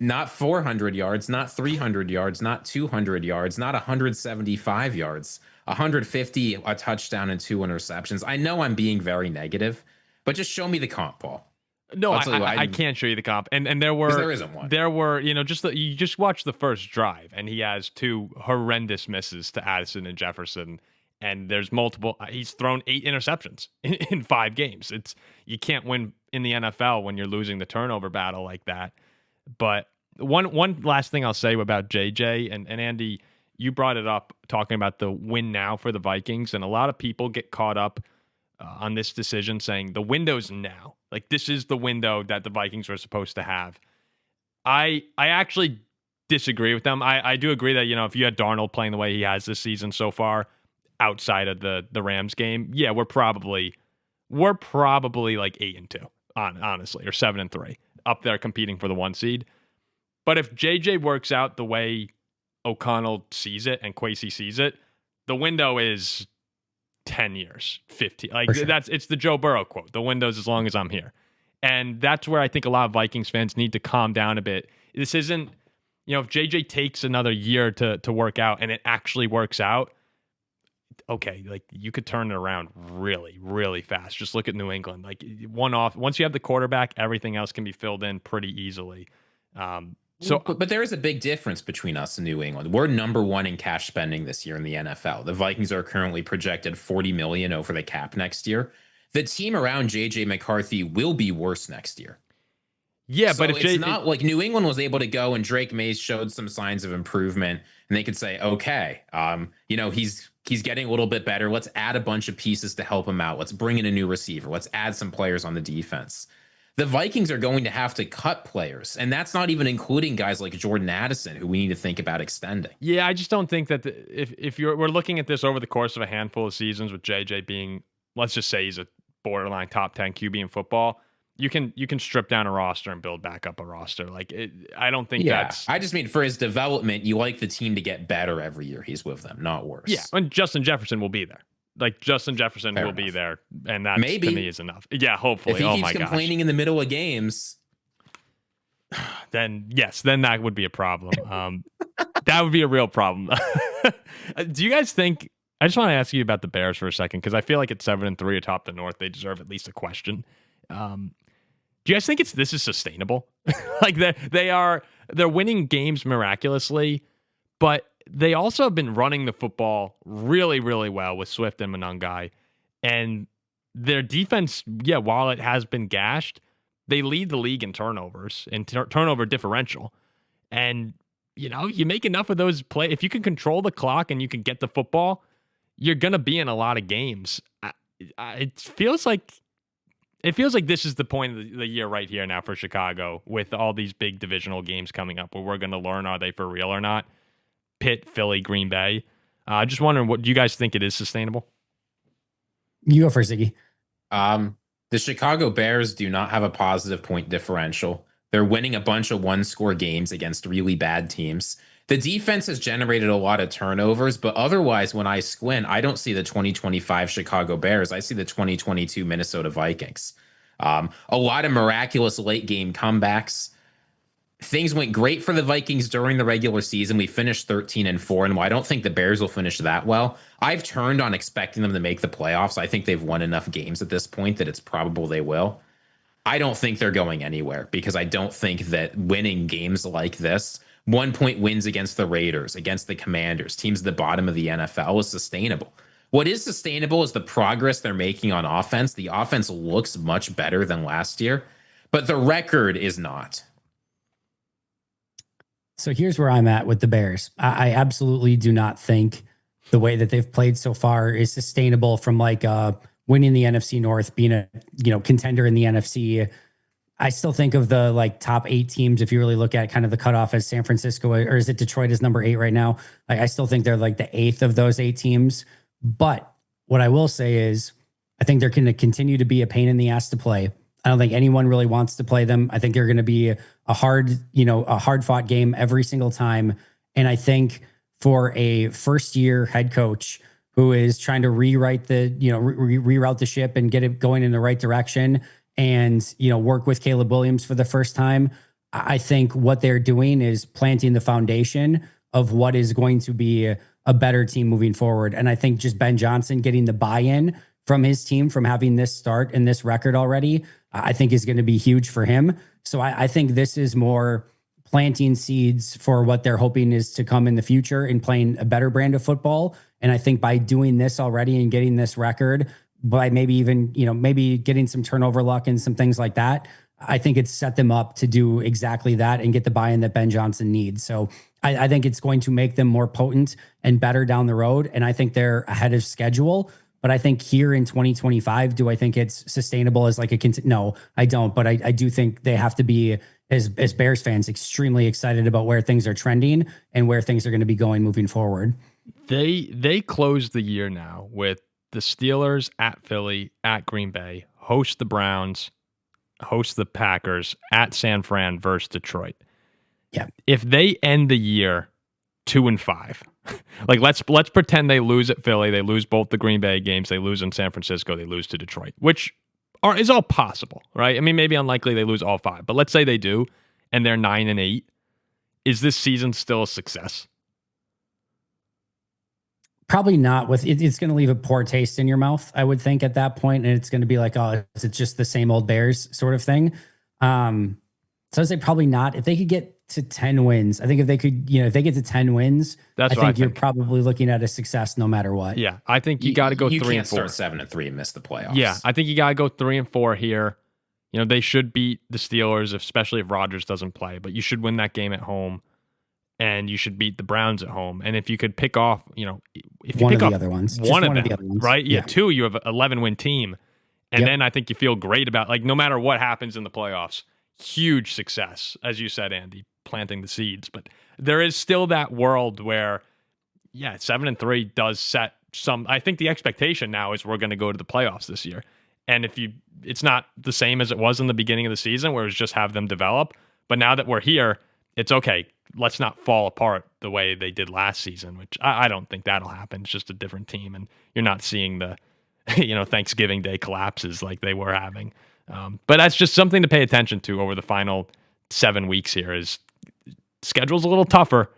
not 400 yards, not 300 yards, not 200 yards, not 175 yards, 150, a touchdown and 2 interceptions. I know I'm being very negative, but just show me the comp, Paul. No, I can't show you the comp. And there isn't one. There were, you just watch the first drive, and he has 2 horrendous misses to Addison and Jefferson. And there's multiple. He's thrown 8 interceptions in 5 games. You can't win in the NFL when you're losing the turnover battle like that. But one last thing I'll say about JJ and Andy, you brought it up talking about the win now for the Vikings, and a lot of people get caught up on this decision saying the window's now. Like, this is the window that the Vikings were supposed to have. I actually disagree with them. I do agree that, if you had Darnold playing the way he has this season so far, outside of the Rams game, yeah, we're probably like 8-2, honestly, or 7-3, up there competing for the 1 seed. But if JJ works out the way O'Connell sees it and Kwesi sees it, the window is 10 years, 15. Like, sure. It's the Joe Burrow quote. The window's as long as I'm here. And that's where I think a lot of Vikings fans need to calm down a bit. This isn't, if JJ takes another year to work out and it actually works out, okay, like you could turn it around really, really fast. Just look at New England. Like once you have the quarterback, everything else can be filled in pretty easily. But there is a big difference between us and New England. We're number one in cash spending this year in the NFL. The Vikings are currently projected $40 million over the cap next year. The team around JJ McCarthy will be worse next year. Yeah, so but if it's not like New England was able to go and Drake Mays showed some signs of improvement, and they could say, okay, he's getting a little bit better. Let's add a bunch of pieces to help him out. Let's bring in a new receiver. Let's add some players on the defense. The Vikings are going to have to cut players, and that's not even including guys like Jordan Addison, who we need to think about extending. Yeah, I just don't think that if we're looking at this over the course of a handful of seasons with JJ being, let's just say he's a borderline top 10 QB in football, you can strip down a roster and build back up a roster. I don't think that's. I just mean for his development, you like the team to get better every year he's with them, not worse. Yeah, and Justin Jefferson will be there. Justin Jefferson will be there, and that to me is enough. Yeah, hopefully. If he keeps complaining in the middle of games, then that would be a problem. That would be a real problem. Do you guys think? I just want to ask you about the Bears for a second because I feel like at 7-3 atop the North, they deserve at least a question. Do you guys think this is sustainable? Like they're winning games miraculously, but they also have been running the football really, really well with Swift and Monangai. And their defense, while it has been gashed, they lead the league in turnovers and turnover differential. And, you make enough of those plays. If you can control the clock and you can get the football, you're going to be in a lot of games. It feels like this is the point of the year right here now for Chicago with all these big divisional games coming up where we're going to learn, are they for real or not? Pitt, Philly, Green Bay. Just wondering, what do you guys think it is sustainable? You go first, Ziggy. The Chicago Bears do not have a positive point differential. They're winning a bunch of one-score games against really bad teams. The defense has generated a lot of turnovers, but otherwise, when I squint, I don't see the 2025 Chicago Bears. I see the 2022 Minnesota Vikings. A lot of miraculous late-game comebacks. Things went great for the Vikings during the regular season. We finished 13-4, and while I don't think the Bears will finish that well, I've turned on expecting them to make the playoffs. I think they've won enough games at this point that it's probable they will. I don't think they're going anywhere because I don't think that winning games like this, 1-point wins against the Raiders, against the Commanders, teams at the bottom of the NFL, is sustainable. What is sustainable is the progress they're making on offense. The offense looks much better than last year, but the record is not. So here's where I'm at with the Bears. I absolutely do not think the way that they've played so far is sustainable from winning the NFC North, being a contender in the NFC. I still think of the top 8 teams. If you really look at kind of the cutoff as San Francisco, or is it Detroit is number 8 right now? I still think they're the 8th of those 8 teams. But what I will say is I think they're going to continue to be a pain in the ass to play. I don't think anyone really wants to play them. I think they're going to be a hard fought game every single time. And I think for a first year head coach who is trying to rewrite reroute the ship and get it going in the right direction and, work with Caleb Williams for the first time, I think what they're doing is planting the foundation of what is going to be a better team moving forward. And I think just Ben Johnson getting the buy-in from his team from having this start and this record already, I think is going to be huge for him. So I think this is more planting seeds for what they're hoping is to come in the future and playing a better brand of football. And I think by doing this already and getting this record, by maybe even, maybe getting some turnover luck and some things like that, I think it's set them up to do exactly that and get the buy-in that Ben Johnson needs. So I think it's going to make them more potent and better down the road. And I think they're ahead of schedule. But I think here in 2025, do I think it's sustainable as no, I don't. But I do think they have to be, as Bears fans, extremely excited about where things are trending and where things are going to be going moving forward. They closed the year now with the Steelers at Philly, at Green Bay, host the Browns, host the Packers, at San Fran versus Detroit. Yeah. If they end the year 2-5, let's pretend they lose at Philly, they lose both the Green Bay games, they lose in San Francisco, they lose to Detroit, which is all possible, right? I mean, maybe unlikely they lose all 5, but let's say they do and they're 9-8. Is this season still a success? Probably not. It's going to leave a poor taste in your mouth, I would think, at that point, and it's going to be like, oh, it's just the same old Bears sort of thing. So I'd say probably not. If they could get to 10 wins, I think if they could, if they get to 10 wins, I think you're probably looking at a success no matter what. Yeah, I think you got to go 3 and 4. You can't start 7-3 and miss the playoffs. Yeah, I think you got to go 3 and 4 here. They should beat the Steelers, especially if Rodgers doesn't play. But you should win that game at home, and you should beat the Browns at home. And if you could pick off, if you one pick of off the other ones, one of the them, other ones. right? Yeah, 2, you have an 11-win team, and then I think you feel great about no matter what happens in the playoffs, huge success, as you said, Andy, planting the seeds. But there is still that world where, 7-3 does set some. I think the expectation now is we're going to go to the playoffs this year. And it's not the same as it was in the beginning of the season where it was just have them develop. But now that we're here, it's okay. Let's not fall apart the way they did last season, which I don't think that'll happen. It's just a different team, and you're not seeing the, Thanksgiving Day collapses like they were having. But that's just something to pay attention to over the final 7 weeks here. Is schedule's a little tougher,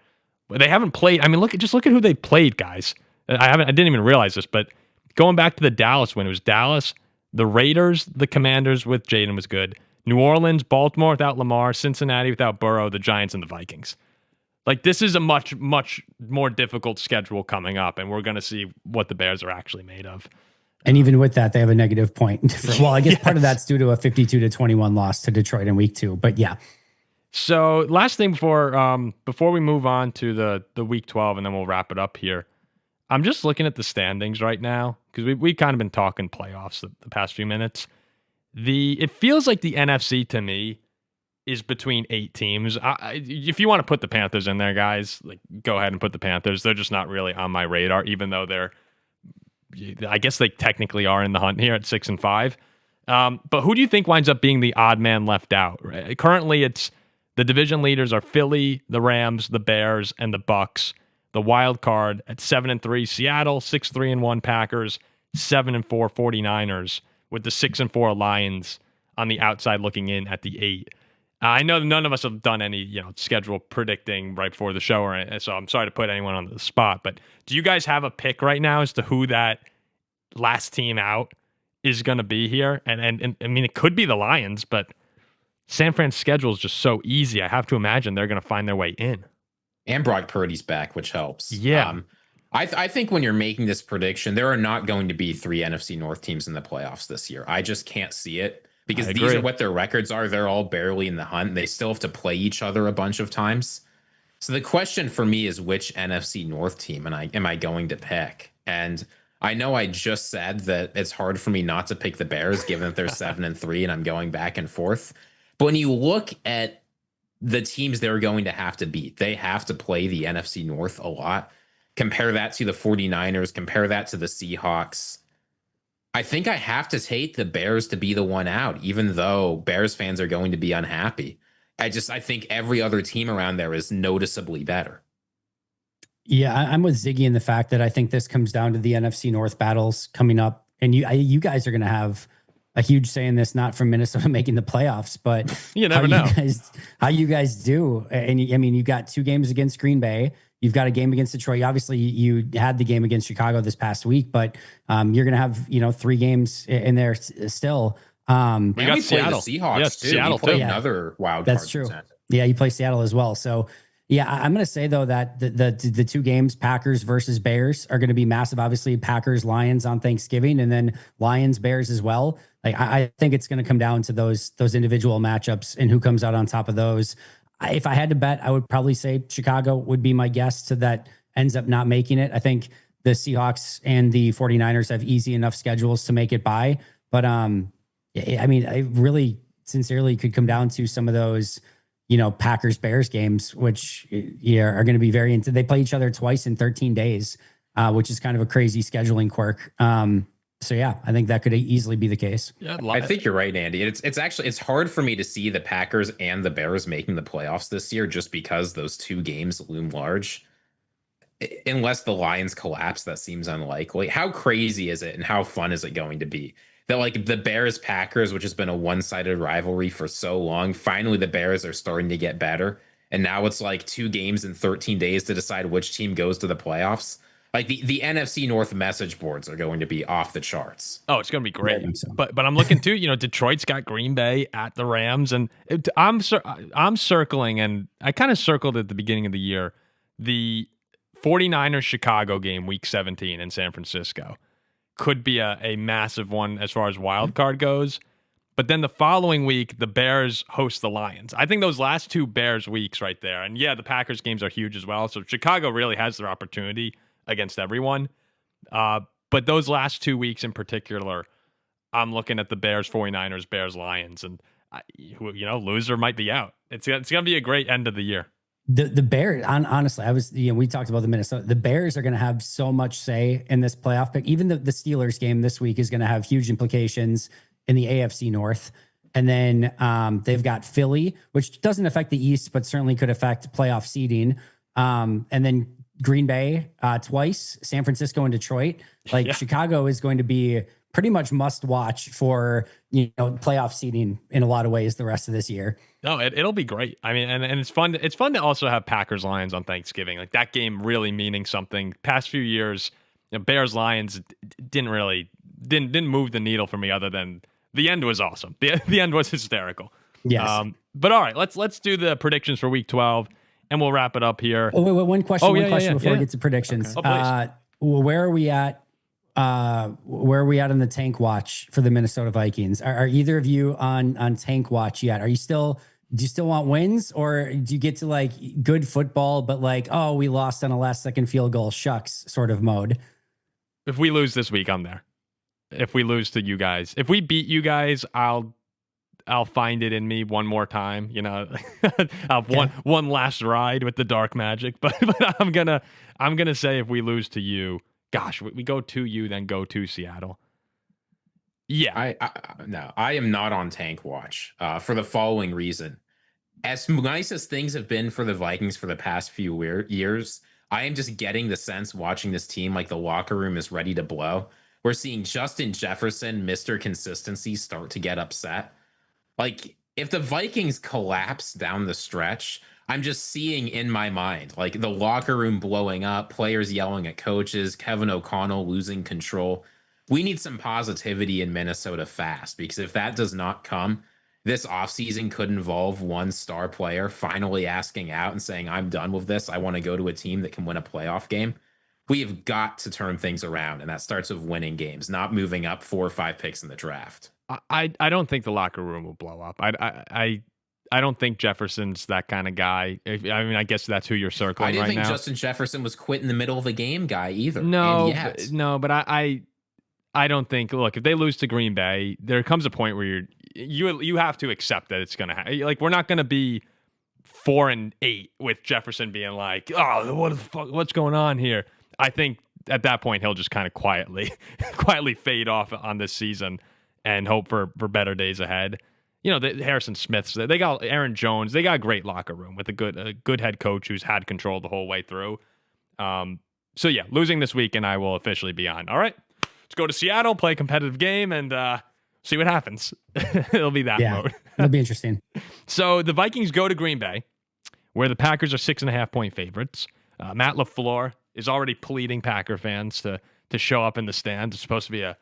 but they haven't played. I mean, look at who they played, guys. I didn't even realize this, but going back to the Dallas win, it was Dallas, the Raiders, the Commanders with Jaden was good. New Orleans, Baltimore without Lamar, Cincinnati without Burrow, the Giants, and the Vikings. This is a much, much more difficult schedule coming up, and we're going to see what the Bears are actually made of. And even with that, they have a negative point. Well, I guess part of that's due to a 52-21 loss to Detroit in week 2, but yeah. So last thing before we move on to the week 12, and then we'll wrap it up here. I'm just looking at the standings right now because we've kind of been talking playoffs the past few minutes. It feels like the NFC to me is between 8 teams. If you want to put the Panthers in there, guys, go ahead and put the Panthers. They're just not really on my radar, even though I guess they technically are in the hunt here at 6 and 5. But who do you think winds up being the odd man left out? Currently, it's the division leaders are Philly, the Rams, the Bears, and the Bucks. The wild card at 7 and 3, Seattle, 6-3 and 1 Packers, 7 and 4 49ers, with the 6 and 4 Lions on the outside looking in at the 8. I know none of us have done any schedule predicting right before the show, so I'm sorry to put anyone on the spot. But do you guys have a pick right now as to who that last team out is going to be here? And I mean, it could be the Lions, but San Fran's schedule is just so easy. I have to imagine they're going to find their way in. And Brock Purdy's back, which helps. Yeah. I think when you're making this prediction, there are not going to be 3 NFC North teams in the playoffs this year. I just can't see it because these are what their records are. They're all barely in the hunt. They still have to play each other a bunch of times. So the question for me is which NFC North team am I going to pick? And I know I just said that it's hard for me not to pick the Bears, given that they're 7 and 3 and I'm going back and forth. But when you look at the teams they're going to have to beat, they have to play the NFC North a lot. Compare that to the 49ers, compare that to the Seahawks. I think I have to take the Bears to be the one out, even though Bears fans are going to be unhappy. I think every other team around there is noticeably better. Yeah, I'm with Ziggy in the fact that I think this comes down to the NFC North battles coming up. And you guys are going to have a huge say in this, not from Minnesota making the playoffs, but you never know how you guys do. And I mean, you got 2 games against Green Bay. You've got a game against Detroit. Obviously, you had the game against Chicago this past week, but you're going to have 3 games in there still. We got Seattle. The Seahawks too. Seattle we play too. another wild card. That's true. percent. Yeah, you play Seattle as well. So yeah, I'm going to say though that the 2 games, Packers versus Bears, are going to be massive. Obviously, Packers Lions on Thanksgiving, and then Lions Bears as well. I think it's going to come down to those individual matchups and who comes out on top of those. If I had to bet, I would probably say Chicago would be my guess to that ends up not making it. I think the Seahawks and the 49ers have easy enough schedules to make it by. But I mean, I really sincerely could come down to some of those, Packers Bears games, which are going to be very they play each other twice in 13 days, which is kind of a crazy scheduling quirk. So yeah, I think that could easily be the case. Yeah, I think you're right, Andy. It's hard for me to see the Packers and the Bears making the playoffs this year just because those 2 games loom large. unless the Lions collapse, that seems unlikely. How crazy is it and how fun is it going to be that like the Bears Packers, which has been a one-sided rivalry for so long, finally the Bears are starting to get better. And now it's like 2 games in 13 days to decide which team goes to the playoffs. Like the NFC North message boards are going to be off the charts. Oh, it's going to be Yeah, I great. think so. But I'm looking too. Detroit's got Green Bay at the Rams, and I'm circling, and I kind of circled at the beginning of the year the 49ers Chicago game, Week 17 in San Francisco, could be a massive one as far as wild card goes. But then the following week, the Bears host the Lions. I think those last 2 Bears weeks right there, and yeah, the Packers games are huge as well. So Chicago really has their opportunity against everyone. But those last 2 weeks in particular, I'm looking at the Bears, 49ers, Bears, Lions, and loser might be out. It's going to be a great end of the year. The Bears, honestly, we talked about the Minnesota. The Bears are going to have so much say in this playoff pick. Even the Steelers game this week is going to have huge implications in the AFC North. And then they've got Philly, which doesn't affect the East, but certainly could affect playoff seeding. And then Green Bay twice, San Francisco and Detroit. Chicago is going to be pretty much must watch for playoff seeding in a lot of ways the rest of this year. No, it'll be great. I mean, and it's fun. It's fun to also have Packers Lions on Thanksgiving. Like that game really meaning something. Past few years, Bears Lions didn't move the needle for me. Other than the end was awesome. The end was hysterical. Yes. But all right, let's do the predictions for Week 12, and we'll wrap it up here. Oh, wait, one question. Before we get to predictions. Okay. Where are we at? Where are we at on the tank watch for the Minnesota Vikings? Are either of you on tank watch yet? Do you still want wins, or do you get to like good football, but like, oh, we lost on a last second field goal, shucks sort of mode? If we lose this week, I'm there. If we lose to you guys, if we beat you guys, I'll find it in me one more time. I'll have one last ride with the dark magic. But I'm gonna say if we lose to you, gosh, we go to you, then go to Seattle. Yeah, I am not on tank watch for the following reason. As nice as things have been for the Vikings for the past few years, I am just getting the sense watching this team like the locker room is ready to blow. We're seeing Justin Jefferson, Mr. Consistency, start to get upset. Like, if the Vikings collapse down the stretch, I'm just seeing in my mind, like, the locker room blowing up, players yelling at coaches, Kevin O'Connell losing control. We need some positivity in Minnesota fast, because if that does not come, this offseason could involve one star player finally asking out and saying, I'm done with this. I want to go to a team that can win a playoff game. We have got to turn things around, and that starts with winning games, not moving up 4 or 5 picks in the draft. I don't think the locker room will blow up. I don't think Jefferson's that kind of guy. I guess that's who you're circling right now. I didn't think Justin Jefferson was quit in the middle of the game guy either. But I don't think. Look, if they lose to Green Bay, there comes a point where you have to accept that it's going to happen. Like, we're not going to be 4-8 with Jefferson being like, oh, what the fuck, what's going on here? I think at that point he'll just kind of quietly fade off on this season and hope for better days ahead. The Harrison Smiths, they got Aaron Jones, they got a great locker room with a good head coach who's had control the whole way through. So yeah, losing this week and I will officially be on. All right, let's go to Seattle, play a competitive game, and see what happens. It'll be that mode. It'll be interesting. So the Vikings go to Green Bay, where the Packers are 6.5-point favorites. Matt LaFleur is already pleading Packer fans to show up in the stands. It's supposed to be a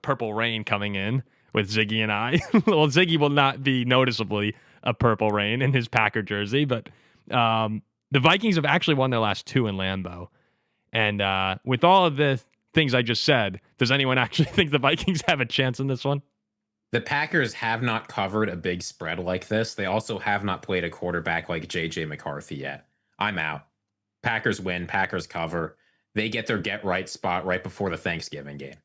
purple rain coming in with Ziggy and I. Well, Ziggy will not be noticeably a purple rain in his Packer jersey, but the Vikings have actually won their last 2 in Lambeau. And with all of the things I just said, does anyone actually think the Vikings have a chance in this one? The Packers have not covered a big spread like this. They also have not played a quarterback like J.J. McCarthy yet. I'm out. Packers win. Packers cover. They get their get-right spot right before the Thanksgiving game.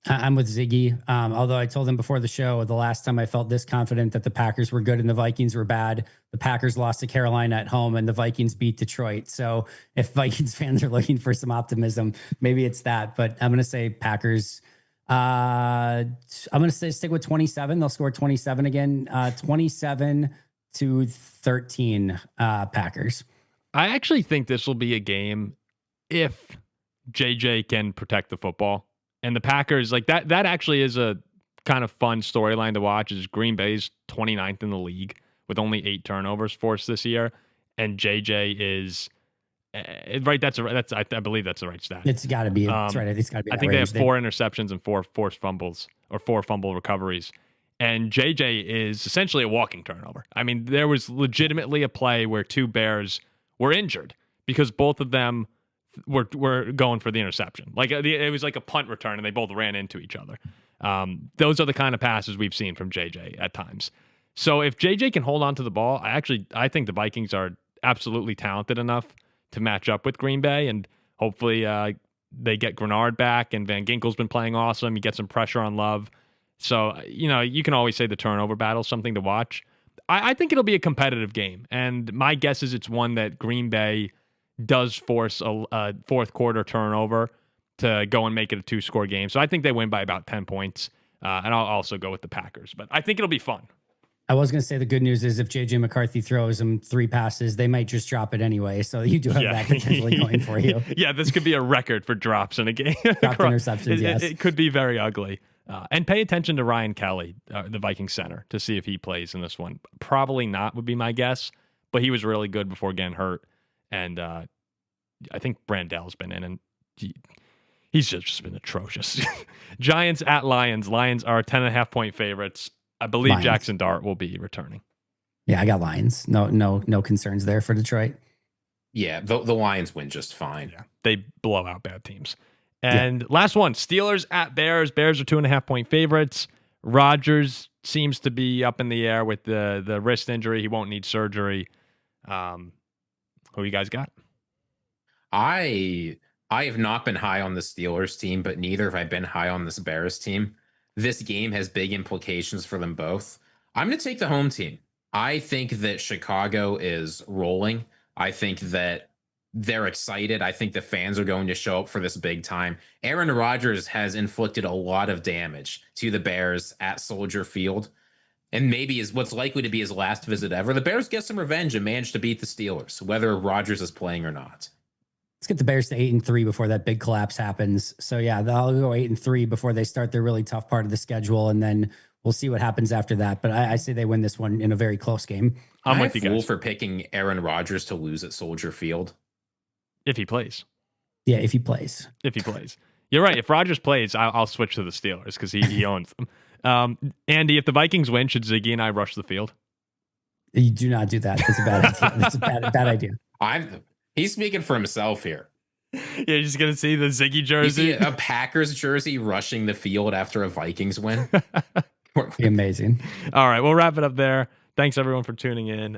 I'm with Ziggy. Although I told him before the show, the last time I felt this confident that the Packers were good and the Vikings were bad, the Packers lost to Carolina at home and the Vikings beat Detroit. So if Vikings fans are looking for some optimism, maybe it's that. But I'm going to say Packers. I'm going to stick with 27. They'll score 27 again. 27-13 Packers. I actually think this will be a game if JJ can protect the football. And the Packers, like that actually is a kind of fun storyline to watch. Is Green Bay's 29th in the league with only 8 turnovers forced this year, and JJ is right. I believe that's the right stat. It's got to be. It's right. It's got to be. I think they have 4 interceptions and 4 forced fumbles or 4 fumble recoveries. And JJ is essentially a walking turnover. I mean, there was legitimately a play where 2 Bears were injured because both of them were going for the interception. Like it was like a punt return, and they both ran into each other. Those are the kind of passes we've seen from JJ at times. So if JJ can hold on to the ball, I think the Vikings are absolutely talented enough to match up with Green Bay, and hopefully they get Grenard back, and Van Ginkel's been playing awesome. You get some pressure on Love. So, you can always say the turnover battle is something to watch. I think it'll be a competitive game, and my guess is it's one that Green Bay does force a fourth quarter turnover to go and make it a 2-score game. So I think they win by about 10 points, and I'll also go with the Packers. But I think it'll be fun. I was going to say the good news is if JJ McCarthy throws them 3 passes, they might just drop it anyway. So you do have that potentially going for you. Yeah, this could be a record for drops in a game. Dropped interceptions, yes. It could be very ugly. And pay attention to Ryan Kelly, the Vikings center, to see if he plays in this one. Probably not would be my guess, but he was really good before getting hurt. And I think Brandell's been in, and he's just been atrocious. Giants at Lions. Lions are 10.5-point favorites. I believe Lions. Jackson Dart will be returning. Yeah, I got Lions. No concerns there for Detroit. Yeah, the Lions win just fine. Yeah, they blow out bad teams. And last one, Steelers at Bears. Bears are 2.5-point favorites. Rodgers seems to be up in the air with the wrist injury. He won't need surgery. Who you guys got? I have not been high on the Steelers team, but neither have I been high on this Bears team. This game has big implications for them both. I'm going to take the home team. I think that Chicago is rolling. I think that they're excited. I think the fans are going to show up for this big time. Aaron Rodgers has inflicted a lot of damage to the Bears at Soldier Field, and maybe is what's likely to be his last visit ever. The Bears get some revenge and manage to beat the Steelers, whether Rodgers is playing or not. Let's get the Bears to 8-3 before that big collapse happens. So yeah, they'll go 8-3 before they start their really tough part of the schedule, and then we'll see what happens after that. But I say they win this one in a very close game. I'm with you guys for picking Aaron Rodgers to lose at Soldier Field. if he plays. Yeah, if he plays. If he plays. You're right. If Rodgers plays, I'll switch to the Steelers because he owns them. Andy, if the Vikings win, should Ziggy and I rush the field? You do not do that. That's a bad idea. That's a bad idea. He's speaking for himself here. Yeah, you're just going to see the Ziggy jersey. You see a Packers jersey rushing the field after a Vikings win. Be amazing. All right, we'll wrap it up there. Thanks, everyone, for tuning in.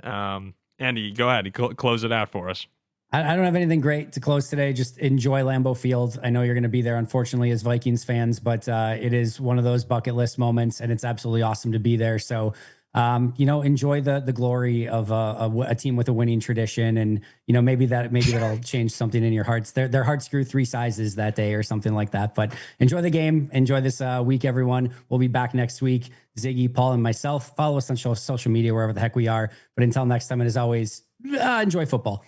Andy, go ahead and close it out for us. I don't have anything great to close today. Just enjoy Lambeau Field. I know you're going to be there, unfortunately, as Vikings fans, but it is one of those bucket list moments, and it's absolutely awesome to be there. So, enjoy the glory of a team with a winning tradition, and maybe that'll change something in your hearts. Their hearts grew 3 sizes that day, or something like that. But enjoy the game. Enjoy this week, everyone. We'll be back next week. Ziggy, Paul, and myself. Follow us on social media wherever the heck we are. But until next time, and as always, enjoy football.